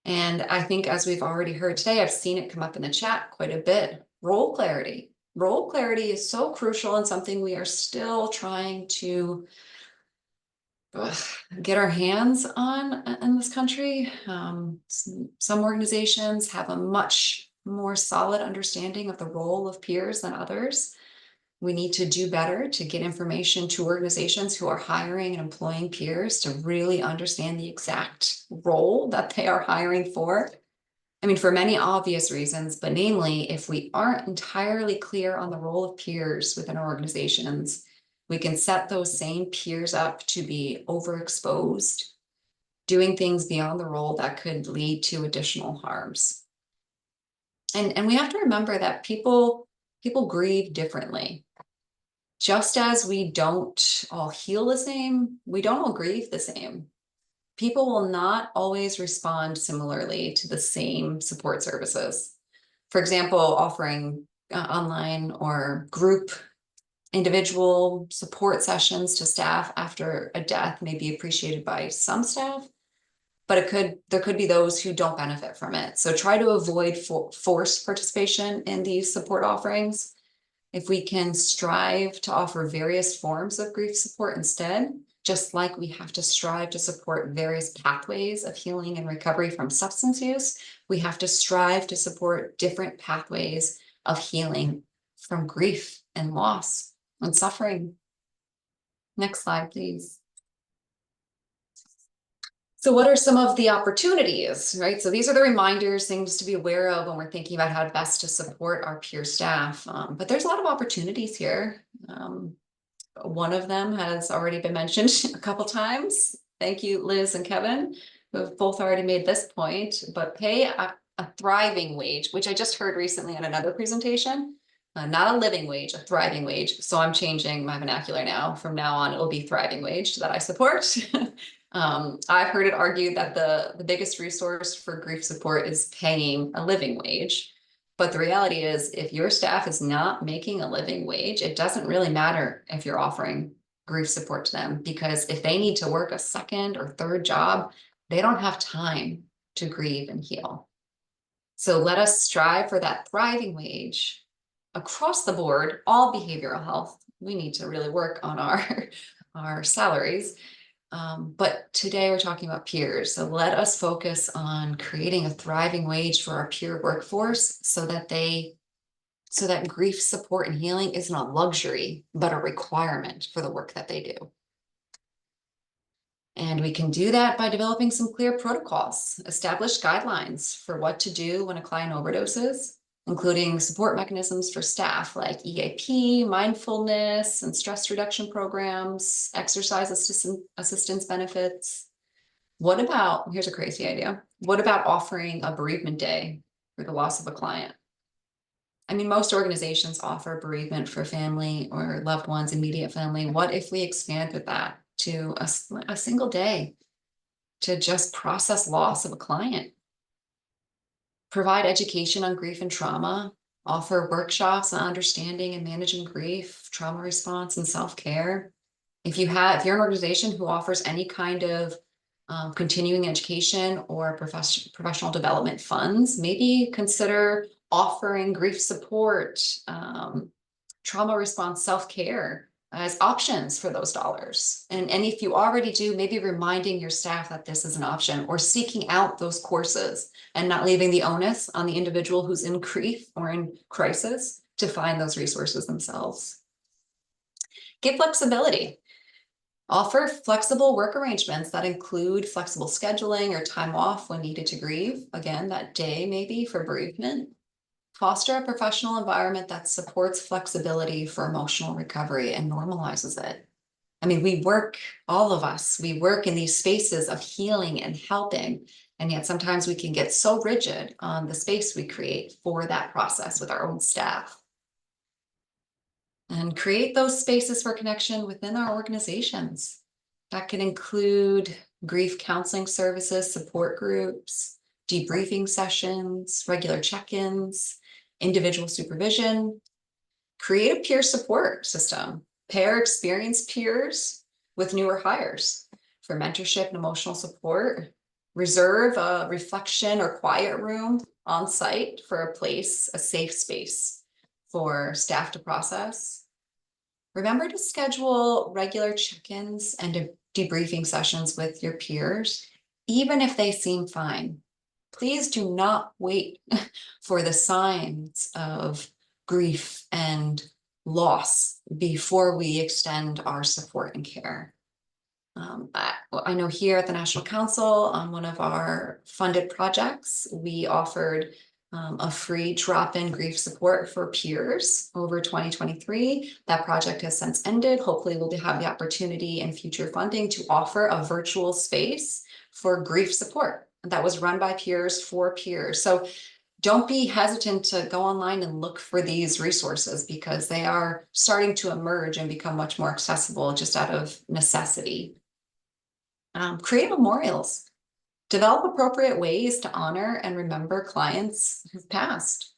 And I think, as we've already heard today, I've seen it come up in the chat quite a bit. Role clarity. Role clarity is so crucial and something we are still trying to get our hands on in this country. Some organizations have a much more solid understanding of the role of peers than others. We need to do better to get information to organizations who are hiring and employing peers to really understand the exact role that they are hiring for. I mean, for many obvious reasons, but namely, if we aren't entirely clear on the role of peers within our organizations, we can set those same peers up to be overexposed, doing things beyond the role that could lead to additional harms. And we have to remember that people grieve differently. Just as we don't all heal the same, we don't all grieve the same. People will not always respond similarly to the same support services. For example, offering online or group individual support sessions to staff after a death may be appreciated by some staff, but there could be those who don't benefit from it. So try to avoid forced participation in these support offerings. If we can strive to offer various forms of grief support instead, just like we have to strive to support various pathways of healing and recovery from substance use, we have to strive to support different pathways of healing from grief and loss and suffering. Next slide, please. So what are some of the opportunities, right? So these are the reminders, things to be aware of when we're thinking about how best to support our peer staff. But there's a lot of opportunities here. One of them has already been mentioned a couple times. Thank you, Liz and Kevin, who have both already made this point, but pay a thriving wage, which I just heard recently in another presentation. Not a living wage, a thriving wage. So I'm changing my vernacular now. From now on, it will be thriving wage that I support. I've heard it argued that the biggest resource for grief support is paying a living wage. But the reality is, if your staff is not making a living wage, it doesn't really matter if you're offering grief support to them, because if they need to work a second or third job, they don't have time to grieve and heal. So let us strive for that thriving wage across the board, all behavioral health. We need to really work on our salaries. But today we're talking about peers. So let us focus on creating a thriving wage for our peer workforce so that grief support and healing isn't a luxury, but a requirement for the work that they do. And we can do that by developing some clear protocols, establish guidelines for what to do when a client overdoses, including support mechanisms for staff like EAP, mindfulness, and stress reduction programs, exercise assistance benefits. What about, here's a crazy idea, what about offering a bereavement day for the loss of a client? I mean, most organizations offer bereavement for family or loved ones, immediate family. What if we expanded that to a single day to just process loss of a client? Provide education on grief and trauma, offer workshops on understanding and managing grief, trauma response, and self-care. If you're an organization who offers any kind of continuing education or professional development funds, maybe consider offering grief support, trauma response, self-care as options for those dollars. And if you already do, maybe reminding your staff that this is an option, or seeking out those courses and not leaving the onus on the individual who's in grief or in crisis to find those resources themselves. Give flexibility. Offer flexible work arrangements that include flexible scheduling or time off when needed to grieve. Again, that day maybe for bereavement. Foster a professional environment that supports flexibility for emotional recovery and normalizes it. I mean, all of us, we work in these spaces of healing and helping, and yet sometimes we can get so rigid on the space we create for that process with our own staff. And create those spaces for connection within our organizations. That can include grief counseling services, support groups, debriefing sessions, regular check-ins, individual supervision. Create a peer support system. Pair experienced peers with newer hires for mentorship and emotional support. Reserve a reflection or quiet room on site for a safe space for staff to process. Remember to schedule regular check-ins and debriefing sessions with your peers, even if they seem fine. Please do not wait for the signs of grief and loss before we extend our support and care. I know here at the National Council, on one of our funded projects, we offered a free drop-in grief support for peers over 2023. That project has since ended. Hopefully we'll have the opportunity in future funding to offer a virtual space for grief support that was run by peers for peers. So don't be hesitant to go online and look for these resources, because they are starting to emerge and become much more accessible just out of necessity. Create memorials. Develop appropriate ways to honor and remember clients who've passed.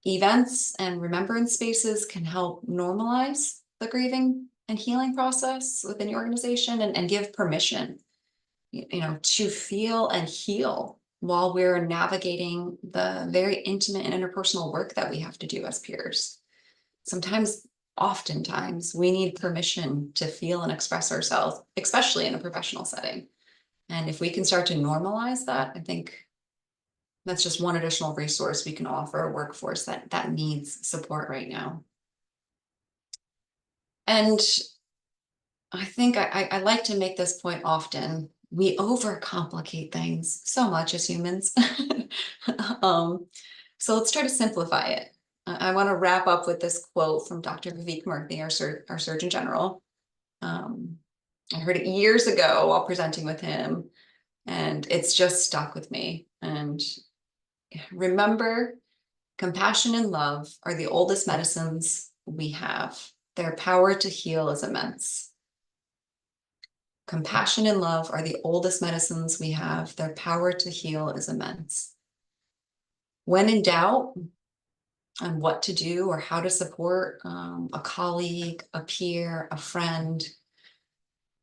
Events and remembrance spaces can help normalize the grieving and healing process within your organization, and give permission, to feel and heal while we're navigating the very intimate and interpersonal work that we have to do as peers. Oftentimes, we need permission to feel and express ourselves, especially in a professional setting. And if we can start to normalize that, I think that's just one additional resource we can offer a workforce that needs support right now. And I think I like to make this point often. We overcomplicate things so much as humans. So let's try to simplify it. I want to wrap up with this quote from Dr. Vivek Murthy, our Surgeon General. I heard it years ago while presenting with him, and it's just stuck with me. And remember, compassion and love are the oldest medicines we have. Their power to heal is immense. Compassion and love are the oldest medicines we have. Their power to heal is immense. When in doubt on what to do or how to support a colleague, a peer, a friend,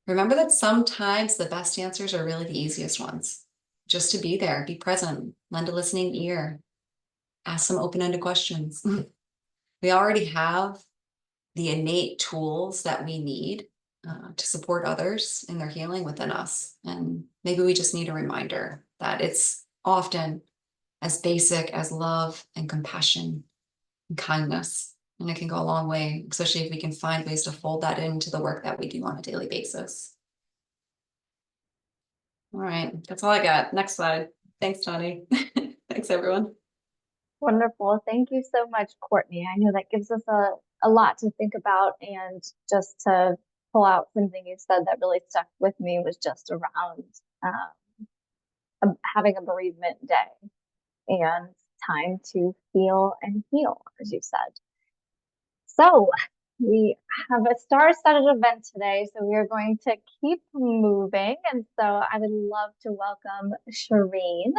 remember that sometimes the best answers are really the easiest ones. Just to be there, be present, lend a listening ear, ask some open-ended questions. We already have the innate tools that we need to support others in their healing within us. And maybe we just need a reminder that it's often as basic as love and compassion and kindness. And it can go a long way, especially if we can find ways to fold that into the work that we do on a daily basis. All right, that's all I got. Next slide. Thanks, Tony. Thanks, everyone. Wonderful. Thank you so much, Courtney. I know that gives us a lot to think about, and just to pull out something you said that really stuck with me was just around having a bereavement day and time to feel and heal, as you said. So we have a star-studded event today, so we are going to keep moving. And so I would love to welcome Cherene.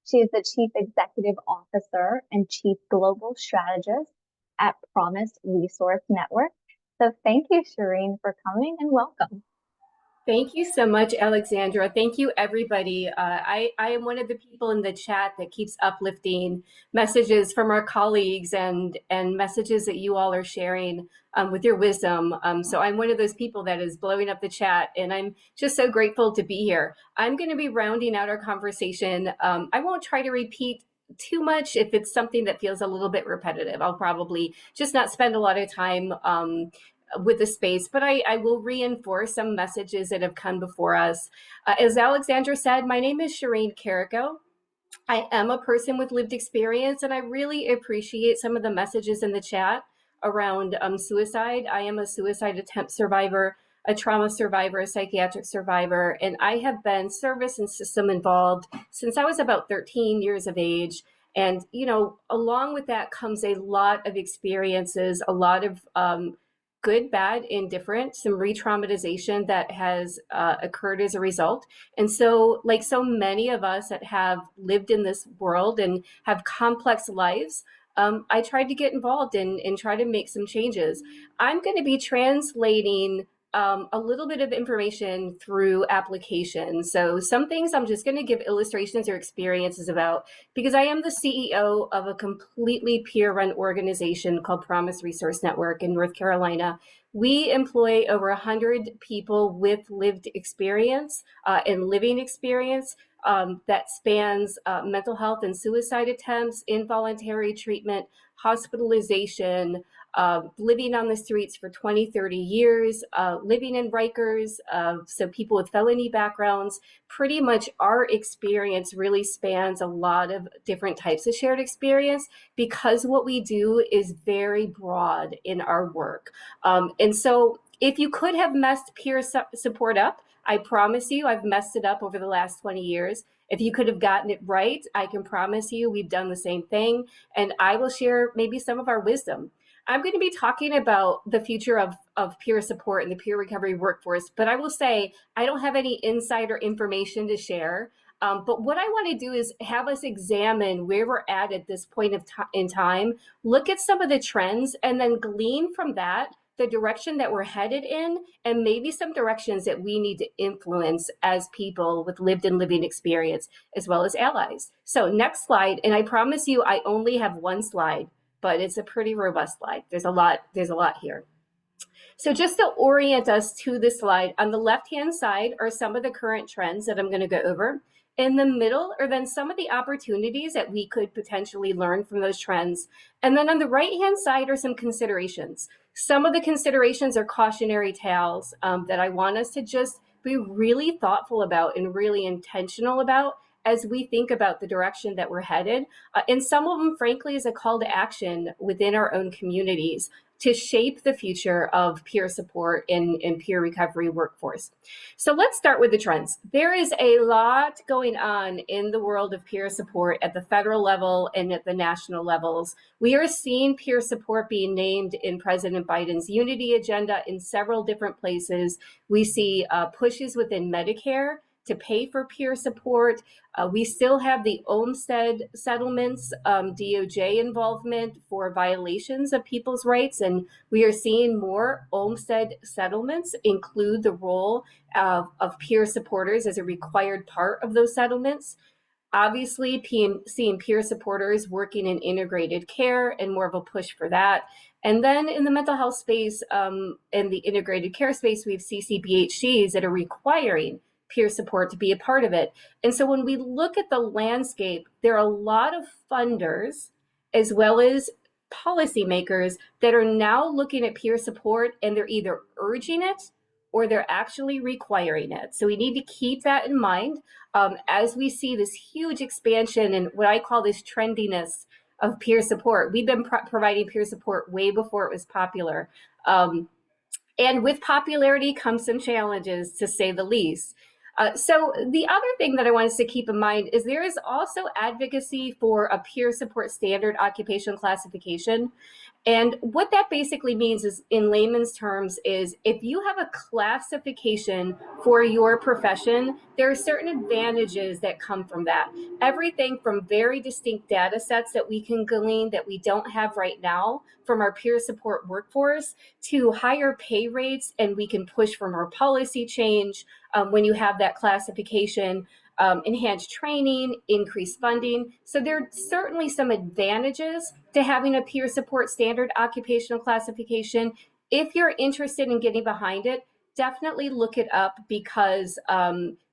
She is the Chief Executive Officer and Chief Global Strategist at Promise Resource Network. So thank you, Cherene, for coming, and welcome. Thank you so much, Alexandra. Thank you, everybody. I am one of the people in the chat that keeps uplifting messages from our colleagues and messages that you all are sharing with your wisdom. So I'm one of those people that is blowing up the chat, and I'm just so grateful to be here. I'm going to be rounding out our conversation. I won't try to repeat too much. If it's something that feels a little bit repetitive, I'll probably just not spend a lot of time with the space, but I will reinforce some messages that have come before us. As Alexandra said, my name is Cherene Caraco. I am a person with lived experience, and I really appreciate some of the messages in the chat around suicide. I am a suicide attempt survivor, a trauma survivor, a psychiatric survivor, and I have been service and system involved since I was about 13 years of age. And, you know, along with that comes a lot of experiences, a lot of good, bad, indifferent, some re-traumatization that has occurred as a result. And so, like so many of us that have lived in this world and have complex lives, I tried to get involved and try to make some changes. I'm going to be translating a little bit of information through application. So some things I'm just going to give illustrations or experiences about, because I am the CEO of a completely peer-run organization called Promise Resource Network in North Carolina. We employ over 100 people with lived experience and living experience that spans mental health and suicide attempts, involuntary treatment, hospitalization, living on the streets for 20, 30 years, living in Rikers, so people with felony backgrounds. Pretty much our experience really spans a lot of different types of shared experience, because what we do is very broad in our work. And so if you could have messed peer support up, I promise you I've messed it up over the last 20 years. If you could have gotten it right, I can promise you we've done the same thing, and I will share maybe some of our wisdom. I'm going to be talking about the future of peer support and the peer recovery workforce, but I will say I don't have any insider information to share. But what I want to do is have us examine where we're at this point in time, look at some of the trends, and then glean from that the direction that we're headed in, and maybe some directions that we need to influence as people with lived and living experience, as well as allies. So next slide, and I promise you I only have one slide, but it's a pretty robust slide. There's a lot here. So just to orient us to this slide, on the left-hand side are some of the current trends that I'm going to go over. In the middle are then some of the opportunities that we could potentially learn from those trends. And then on the right-hand side are some considerations. Some of the considerations are cautionary tales that I want us to just be really thoughtful about and really intentional about as we think about the direction that we're headed. And some of them, frankly, is a call to action within our own communities to shape the future of peer support and peer recovery workforce. So let's start with the trends. There is a lot going on in the world of peer support at the federal level and at the national levels. We are seeing peer support being named in President Biden's Unity Agenda in several different places. We see pushes within Medicare to pay for peer support. We still have the Olmstead settlements, DOJ involvement for violations of people's rights, and we are seeing more Olmstead settlements include the role of peer supporters as a required part of those settlements. Obviously, seeing peer supporters working in integrated care and more of a push for that. And then in the mental health space and the integrated care space, we have CCBHCs that are requiring peer support to be a part of it. And so when we look at the landscape, there are a lot of funders as well as policymakers that are now looking at peer support, and they're either urging it or they're actually requiring it. So we need to keep that in mind as we see this huge expansion in what I call this trendiness of peer support. We've been providing peer support way before it was popular. And with popularity comes some challenges, to say the least. So the other thing that I want us to keep in mind is there is also advocacy for a peer support standard occupational classification. And what that basically means is, in layman's terms, is if you have a classification for your profession, there are certain advantages that come from that. Everything from very distinct data sets that we can glean that we don't have right now from our peer support workforce, to higher pay rates, and we can push for more policy change when you have that classification. Enhanced training, increased funding. So there are certainly some advantages to having a peer support standard occupational classification. If you're interested in getting behind it, definitely look it up, because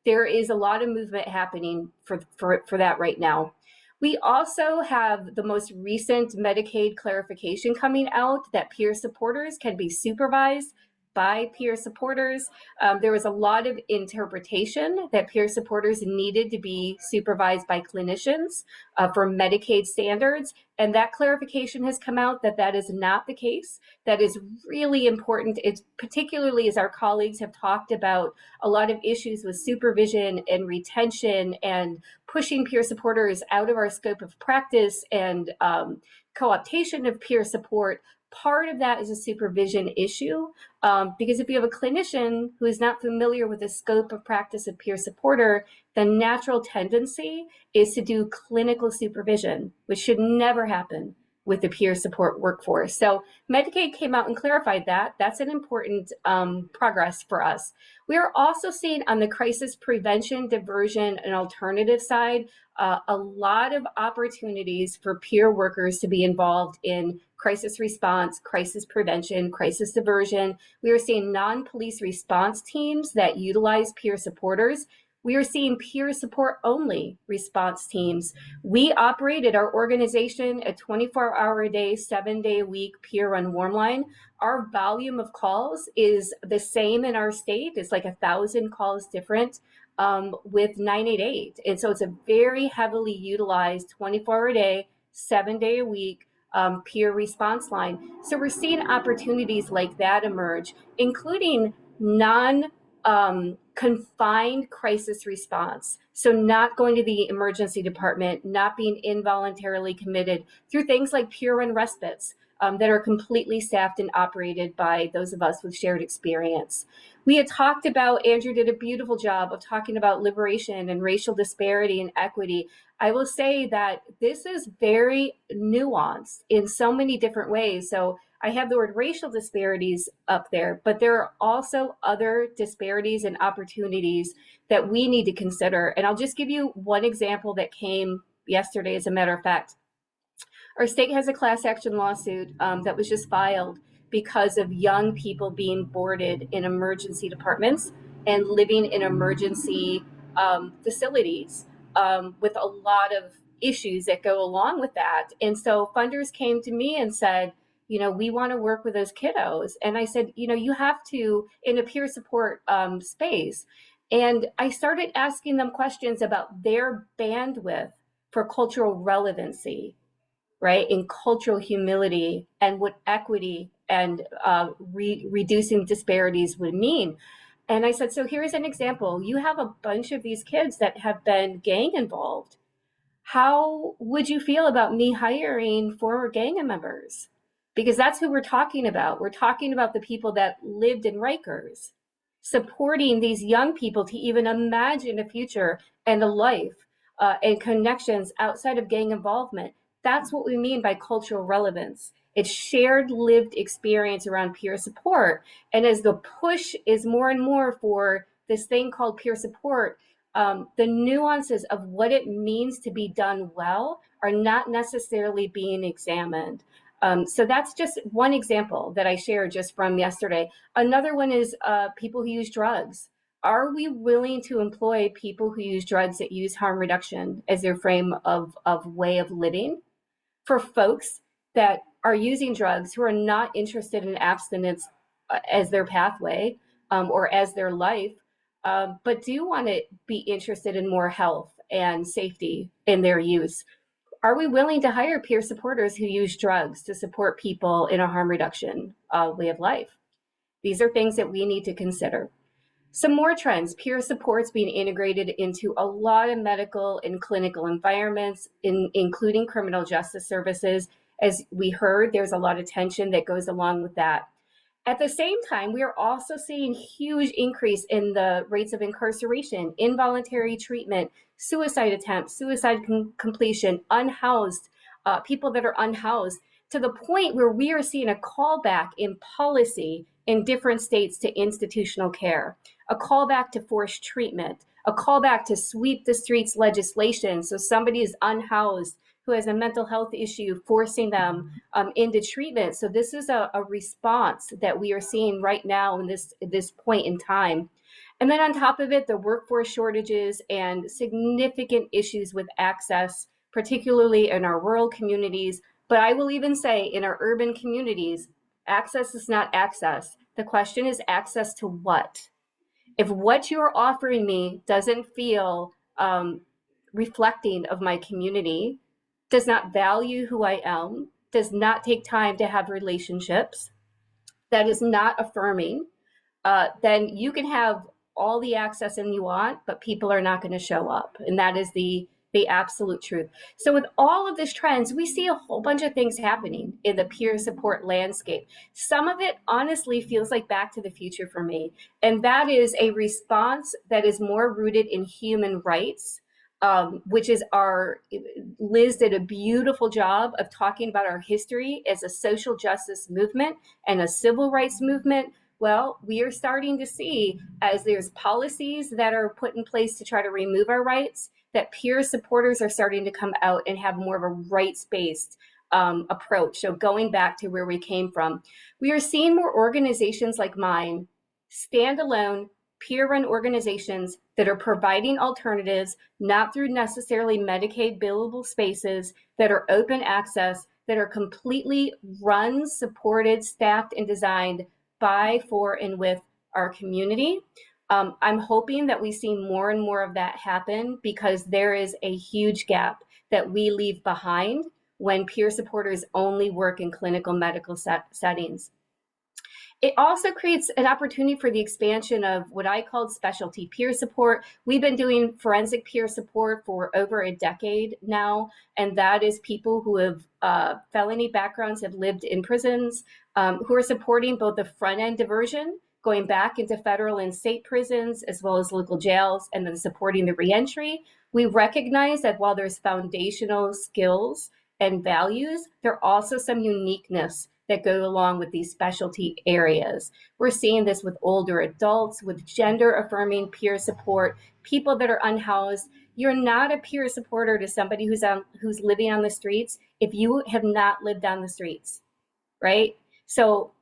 there is a lot of movement happening for that right now. We also have the most recent Medicaid clarification coming out that peer supporters can be supervised by peer supporters. There was a lot of interpretation that peer supporters needed to be supervised by clinicians for Medicaid standards. And that clarification has come out that that is not the case. That is really important. It's particularly as our colleagues have talked about a lot of issues with supervision and retention and pushing peer supporters out of our scope of practice and co-optation of peer support. Part of that is a supervision issue, because if you have a clinician who is not familiar with the scope of practice of peer supporter, the natural tendency is to do clinical supervision, which should never happen with the peer support workforce. So Medicaid came out and clarified that. That's an important progress for us. We are also seeing on the crisis prevention, diversion, and alternative side, a lot of opportunities for peer workers to be involved in crisis response, crisis prevention, crisis diversion. We are seeing non-police response teams that utilize peer supporters. We are seeing peer support only response teams. We operate at our organization a 24-hour-a-day, 7-day-a-week peer-run warm line. Our volume of calls is the same in our state. It's like 1,000 calls different with 988. And so it's a very heavily utilized 24-hour-a-day, 7-day-a-week peer response line. So we're seeing opportunities like that emerge, including non-confined crisis response. So not going to the emergency department, not being involuntarily committed, through things like peer run respites that are completely staffed and operated by those of us with shared experience. We had talked about, Andrew did a beautiful job of talking about liberation and racial disparity and equity. I will say that this is very nuanced in so many different ways. So I have the word racial disparities up there, but there are also other disparities and opportunities that we need to consider. And I'll just give you one example that came yesterday, as a matter of fact. Our state has a class action lawsuit that was just filed because of young people being boarded in emergency departments and living in emergency facilities with a lot of issues that go along with that. And so funders came to me and said, you know, we want to work with those kiddos. And I said, you know, you have to, in a peer support space. And I started asking them questions about their bandwidth for cultural relevancy, right? In cultural humility, and what equity and reducing disparities would mean. And I said, so here's an example. You have a bunch of these kids that have been gang involved. How would you feel about me hiring former gang members? Because that's who we're talking about. We're talking about the people that lived in Rikers, supporting these young people to even imagine a future and a life and connections outside of gang involvement. That's what we mean by cultural relevance. It's shared lived experience around peer support. And as the push is more and more for this thing called peer support, the nuances of what it means to be done well are not necessarily being examined. So that's just one example that I shared just from yesterday. Another one is people who use drugs. Are we willing to employ people who use drugs that use harm reduction as their frame of way of living for folks that are using drugs who are not interested in abstinence as their pathway? or as their life, but do want to be interested in more health and safety in their use. Are we willing to hire peer supporters who use drugs to support people in a harm reduction way of life? These are things that we need to consider. Some more trends: peer support's being integrated into a lot of medical and clinical environments, including criminal justice services. As we heard, there's a lot of tension that goes along with that. At the same time, we are also seeing huge increase in the rates of incarceration, involuntary treatment, suicide attempts, suicide completion, unhoused, people that are unhoused, to the point where we are seeing a callback in policy in different states to institutional care, a callback to forced treatment, a callback to sweep the streets legislation. So somebody is unhoused who has a mental health issue, forcing them into treatment. So this is a response that we are seeing right now in this point in time. And then on top of it, the workforce shortages and significant issues with access, particularly in our rural communities. But I will even say in our urban communities, access is not access. The question is access to what? If what you're offering me doesn't feel reflecting of my community, does not value who I am, does not take time to have relationships, that is not affirming, then you can have all the access and you want, but people are not going to show up. And that is the absolute truth. So with all of these trends, we see a whole bunch of things happening in the peer support landscape. Some of it honestly feels like Back to the Future for me. And that is a response that is more rooted in human rights, which is Liz did a beautiful job of talking about our history as a social justice movement and a civil rights movement. Well, we are starting to see, as there's policies that are put in place to try to remove our rights, that peer supporters are starting to come out and have more of a rights-based approach. So going back to where we came from, we are seeing more organizations like mine, standalone, peer-run organizations that are providing alternatives, not through necessarily Medicaid billable spaces, that are open access, that are completely run, supported, staffed, and designed by, for, and with our community. I'm hoping that we see more and more of that happen, because there is a huge gap that we leave behind when peer supporters only work in clinical medical settings. It also creates an opportunity for the expansion of what I called specialty peer support. We've been doing forensic peer support for over a decade now, and that is people who have felony backgrounds, have lived in prisons, who are supporting both the front end diversion, going back into federal and state prisons, as well as local jails, and then supporting the reentry. We recognize that while there's foundational skills and values, there are also some uniqueness that go along with these specialty areas. We're seeing this with older adults, with gender affirming peer support, people that are unhoused. You're not a peer supporter to somebody who's living on the streets if you have not lived on the streets, right? So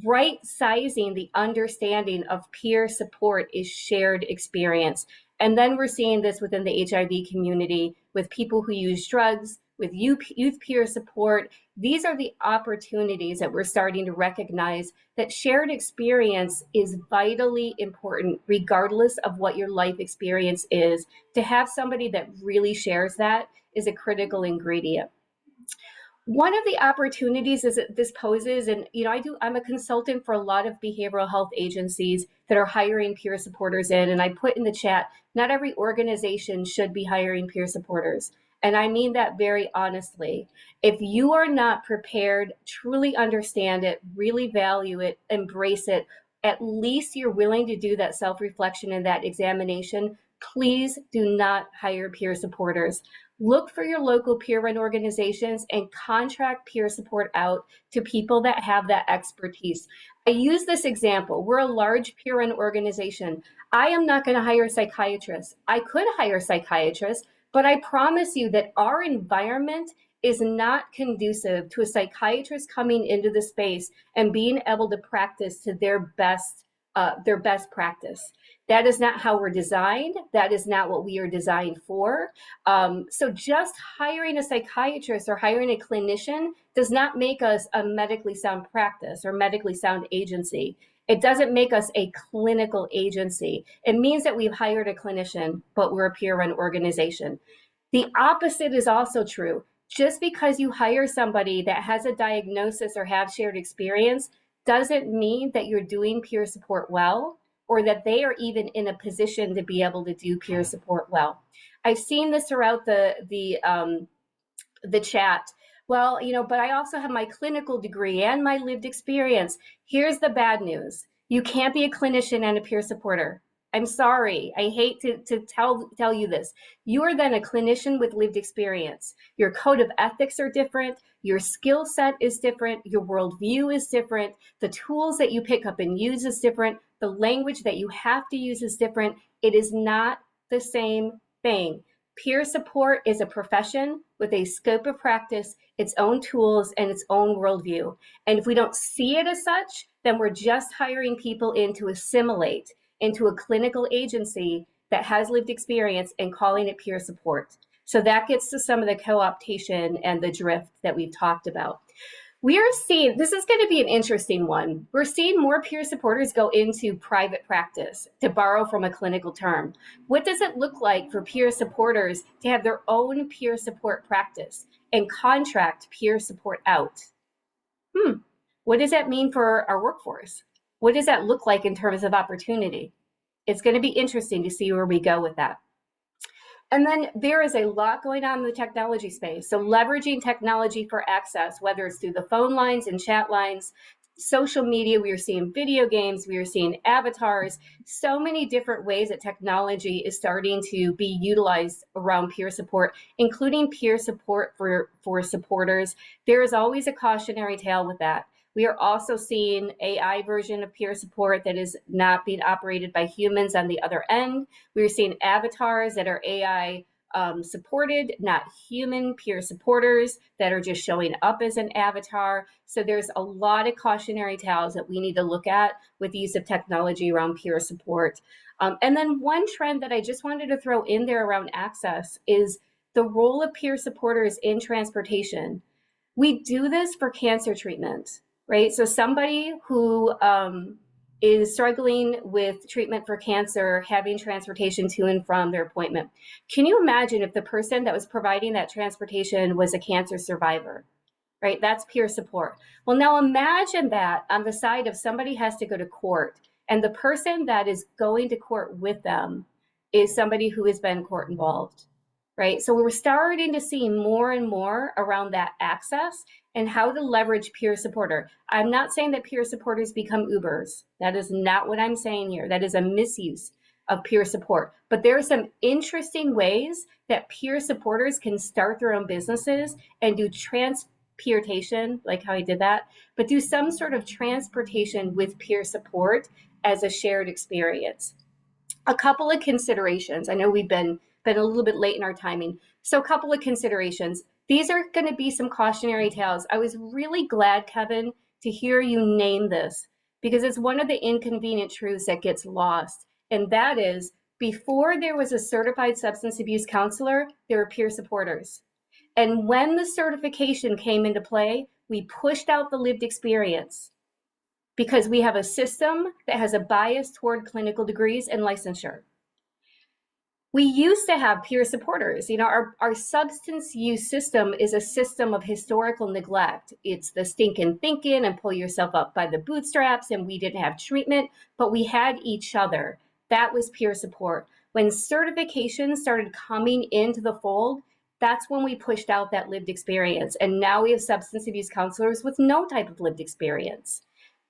right sizing the understanding of peer support is shared experience. And then we're seeing this within the HIV community with people who use drugs, with youth peer support. These are the opportunities that we're starting to recognize that shared experience is vitally important, regardless of what your life experience is. To have somebody that really shares that is a critical ingredient. One of the opportunities is that this poses, and I'm a consultant for a lot of behavioral health agencies that are hiring peer supporters in, and I put in the chat, not every organization should be hiring peer supporters. And I mean that very honestly. If you are not prepared, truly understand it, really value it, embrace it, at least you're willing to do that self-reflection and that examination, please do not hire peer supporters. Look for your local peer-run organizations and contract peer support out to people that have that expertise. I use this example. We're a large peer-run organization. I am not going to hire psychiatrists. I could hire psychiatrists, but I promise you that our environment is not conducive to a psychiatrist coming into the space and being able to practice to their best practice. That is not how we're designed. That is not what we are designed for. So just hiring a psychiatrist or hiring a clinician does not make us a medically sound practice or medically sound agency. It doesn't make us a clinical agency. It means that we've hired a clinician, but we're a peer-run organization. The opposite is also true. Just because you hire somebody that has a diagnosis or have shared experience doesn't mean that you're doing peer support well, or that they are even in a position to be able to do peer support well. I've seen this throughout the chat. Well, but I also have my clinical degree and my lived experience. Here's the bad news. You can't be a clinician and a peer supporter. I'm sorry. I hate to tell you this. You are then a clinician with lived experience. Your code of ethics are different. Your skill set is different. Your worldview is different. The tools that you pick up and use is different. The language that you have to use is different. It is not the same thing. Peer support is a profession with a scope of practice, its own tools, and its own worldview. And if we don't see it as such, then we're just hiring people in to assimilate into a clinical agency that has lived experience and calling it peer support. So that gets to some of the co-optation and the drift that we've talked about. We are seeing, this is going to be an interesting one. We're seeing more peer supporters go into private practice, to borrow from a clinical term. What does it look like for peer supporters to have their own peer support practice and contract peer support out? What does that mean for our workforce? What does that look like in terms of opportunity? It's going to be interesting to see where we go with that. And then there is a lot going on in the technology space. So leveraging technology for access, whether it's through the phone lines and chat lines, social media, we are seeing video games, we are seeing avatars, so many different ways that technology is starting to be utilized around peer support, including peer support for supporters. There is always a cautionary tale with that. We are also seeing AI version of peer support that is not being operated by humans on the other end. We're seeing avatars that are AI supported, not human peer supporters that are just showing up as an avatar. So there's a lot of cautionary tales that we need to look at with the use of technology around peer support. And then one trend that I just wanted to throw in there around access is the role of peer supporters in transportation. We do this for cancer treatment. Right? So somebody who is struggling with treatment for cancer, having transportation to and from their appointment. Can you imagine if the person that was providing that transportation was a cancer survivor? Right? That's peer support. Well, now imagine that on the side of somebody has to go to court, and the person that is going to court with them is somebody who has been court involved. Right? So we're starting to see more and more around that access and how to leverage peer supporter. I'm not saying that peer supporters become Ubers. That is not what I'm saying here. That is a misuse of peer support. But there are some interesting ways that peer supporters can start their own businesses and do transportation, like how I did that, but do some sort of transportation with peer support as a shared experience. A couple of considerations. I know we've been a little bit late in our timing. So a couple of considerations. These are going to be some cautionary tales. I was really glad, Kevin, to hear you name this, because it's one of the inconvenient truths that gets lost. And that is, before there was a certified substance abuse counselor, there were peer supporters. And when the certification came into play, we pushed out the lived experience because we have a system that has a bias toward clinical degrees and licensure. We used to have peer supporters. Our substance use system is a system of historical neglect. It's the stinking thinking and pull yourself up by the bootstraps, and we didn't have treatment, but we had each other. That was peer support. When certification started coming into the fold, that's when we pushed out that lived experience. And now we have substance abuse counselors with no type of lived experience.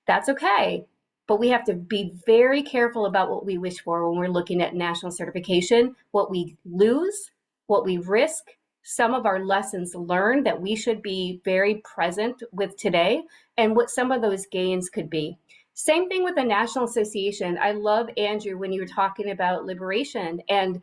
That's okay. But we have to be very careful about what we wish for when we're looking at national certification, what we lose, what we risk, some of our lessons learned that we should be very present with today, and what some of those gains could be. Same thing with the National Association. I love, Andrew, when you were talking about liberation, and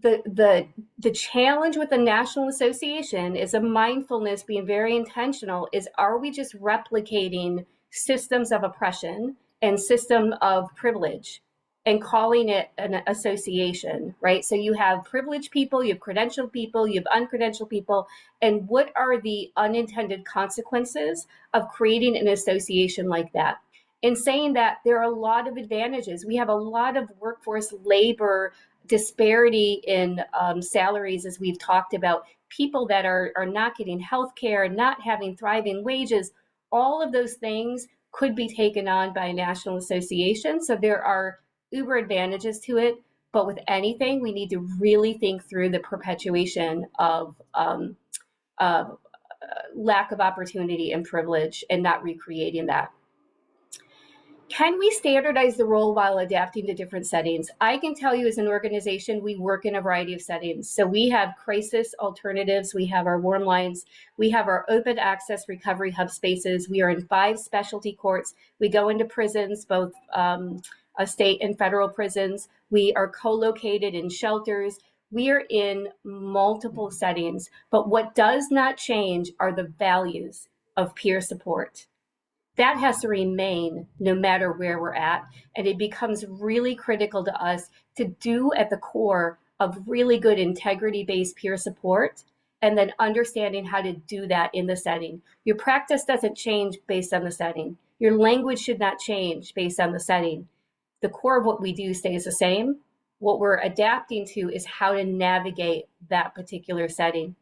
the challenge with the National Association is a mindfulness, being very intentional, is are we just replicating systems of oppression and system of privilege and calling it an association, right? So you have privileged people, you have credentialed people, you have uncredentialed people, and what are the unintended consequences of creating an association like that? in saying that there are a lot of advantages. We have a lot of workforce labor disparity in salaries, as we've talked about, people that are not getting health care, not having thriving wages. All of those things could be taken on by a national association. So there are uber advantages to it. But with anything, we need to really think through the perpetuation of lack of opportunity and privilege and not recreating that. Can we standardize the role while adapting to different settings? I can tell you as an organization, we work in a variety of settings. So we have crisis alternatives, we have our warm lines, we have our open access recovery hub spaces. We are in 5 specialty courts. We go into prisons, both state and federal prisons. We are co-located in shelters. We are in multiple settings, but what does not change are the values of peer support. That has to remain no matter where we're at. And it becomes really critical to us to do at the core of really good integrity-based peer support, and then understanding how to do that in the setting. Your practice doesn't change based on the setting. Your language should not change based on the setting. The core of what we do stays the same. What we're adapting to is how to navigate that particular setting.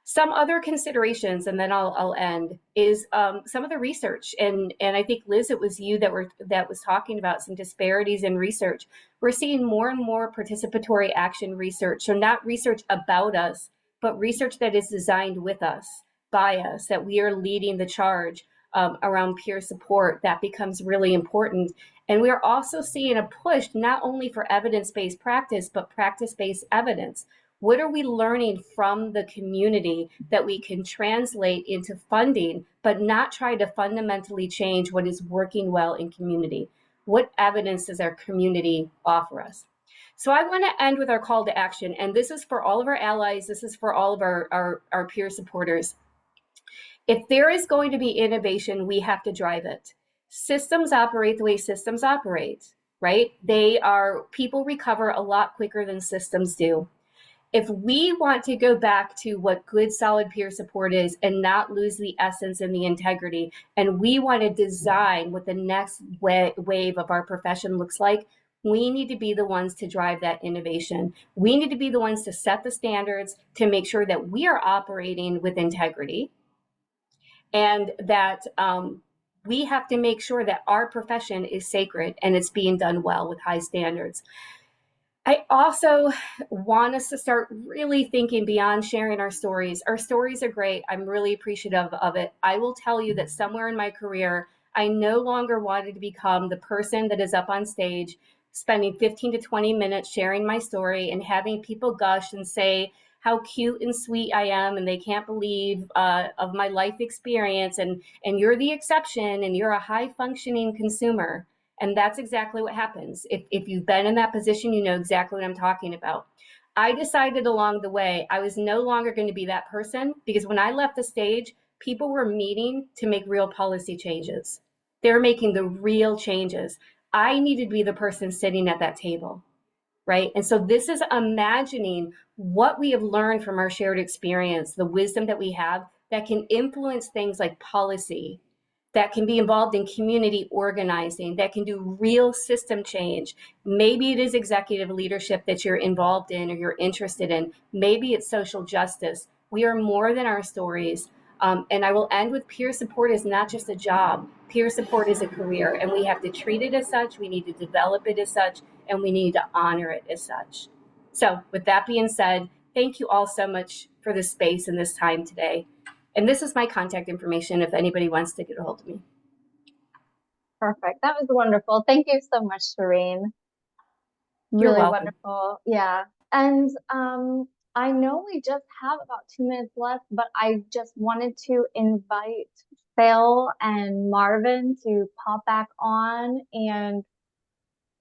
Some other considerations, and then I'll end, is some of the research. And I think, Liz, it was you that was talking about some disparities in research. We're seeing more and more participatory action research. So not research about us, but research that is designed with us, by us, that we are leading the charge around peer support. That becomes really important. And we are also seeing a push not only for evidence-based practice, but practice-based evidence. What are we learning from the community that we can translate into funding, but not try to fundamentally change what is working well in community? What evidence does our community offer us? So I want to end with our call to action. And this is for all of our allies. This is for all of our peer supporters. If there is going to be innovation, we have to drive it. Systems operate the way systems operate, right? People recover a lot quicker than systems do. If we want to go back to what good, solid peer support is and not lose the essence and the integrity, and we want to design what the next wave of our profession looks like, we need to be the ones to drive that innovation. We need to be the ones to set the standards to make sure that we are operating with integrity, and that we have to make sure that our profession is sacred and it's being done well with high standards. I also want us to start really thinking beyond sharing our stories. Our stories are great. I'm really appreciative of it. I will tell you that somewhere in my career, I no longer wanted to become the person that is up on stage, spending 15 to 20 minutes sharing my story and having people gush and say how cute and sweet I am, and they can't believe of my life experience, and you're the exception, and you're a high-functioning consumer. And that's exactly what happens. If you've been in that position, you know exactly what I'm talking about. I decided along the way, I was no longer going to be that person, because when I left the stage, people were meeting to make real policy changes. They're making the real changes. I needed to be the person sitting at that table, right? And so this is imagining what we have learned from our shared experience, the wisdom that we have that can influence things like policy, that can be involved in community organizing, that can do real system change. Maybe it is executive leadership that you're involved in or you're interested in. Maybe it's social justice. We are more than our stories. And I will end with peer support is not just a job. Peer support is a career, and we have to treat it as such. We need to develop it as such, and we need to honor it as such. So with that being said, thank you all so much for this space and this time today. And this is my contact information if anybody wants to get a hold of me. Perfect. That was wonderful. Thank you so much, Cherene. Really wonderful. Yeah. And I know we just have about 2 minutes left, but I just wanted to invite Phil and Marvin to pop back on and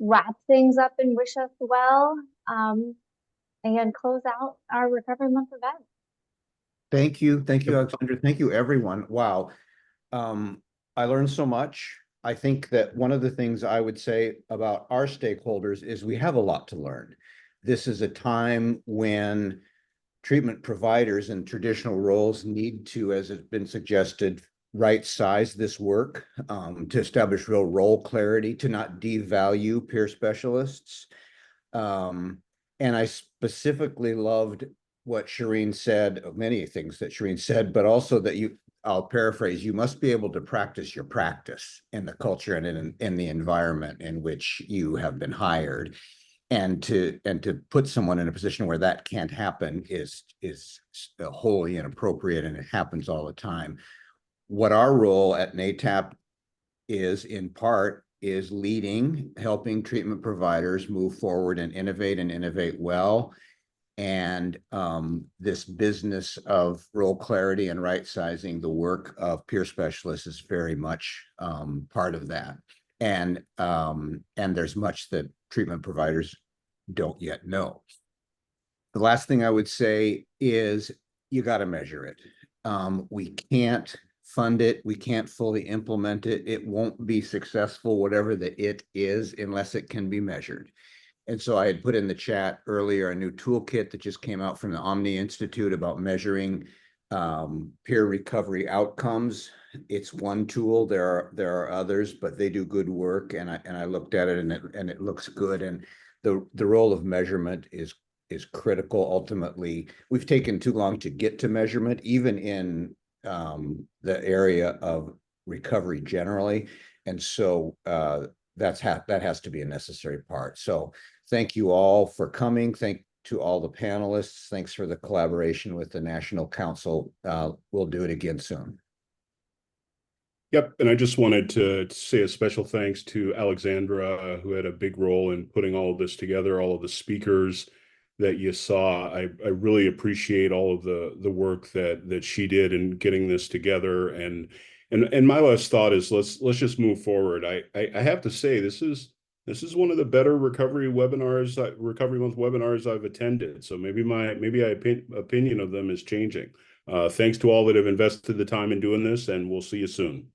wrap things up and wish us well, and close out our Recovery Month event. Thank you. Thank you, Alexandra. Thank you, everyone. Wow. I learned so much. I think that one of the things I would say about our stakeholders is we have a lot to learn. This is a time when treatment providers in traditional roles need to, as has been suggested, right size this work, to establish real role clarity, to not devalue peer specialists. And I specifically loved what Cherene said, of many things that Cherene said, but also that I'll paraphrase, you must be able to practice your practice in the culture and in the environment in which you have been hired. And to put someone in a position where that can't happen is wholly inappropriate, and it happens all the time. What our role at NAATP is, in part, is leading, helping treatment providers move forward and innovate well. And this business of role clarity and right sizing the work of peer specialists is very much part of that. And there's much that treatment providers don't yet know. The last thing I would say is you got to measure it. We can't fund it. We can't fully implement it. It won't be successful, whatever the it is, unless it can be measured. And so I had put in the chat earlier a new toolkit that just came out from the Omni Institute about measuring peer recovery outcomes. It's one tool. There are others, but they do good work. And I looked at it, and it looks good. And the role of measurement is critical. Ultimately, we've taken too long to get to measurement, even in the area of recovery generally. And so that has to be a necessary part. So thank you all for coming. Thank to all the panelists. Thanks for the collaboration with the National Council. We'll do it again soon. Yep, and I just wanted to say a special thanks to Alexandra, who had a big role in putting all of this together, all of the speakers that you saw. I really appreciate all of the work that she did in getting this together. And my last thought is let's just move forward. I have to say this is one of the better recovery month webinars I've attended. So maybe my opinion of them is changing. Thanks to all that have invested the time in doing this, and we'll see you soon.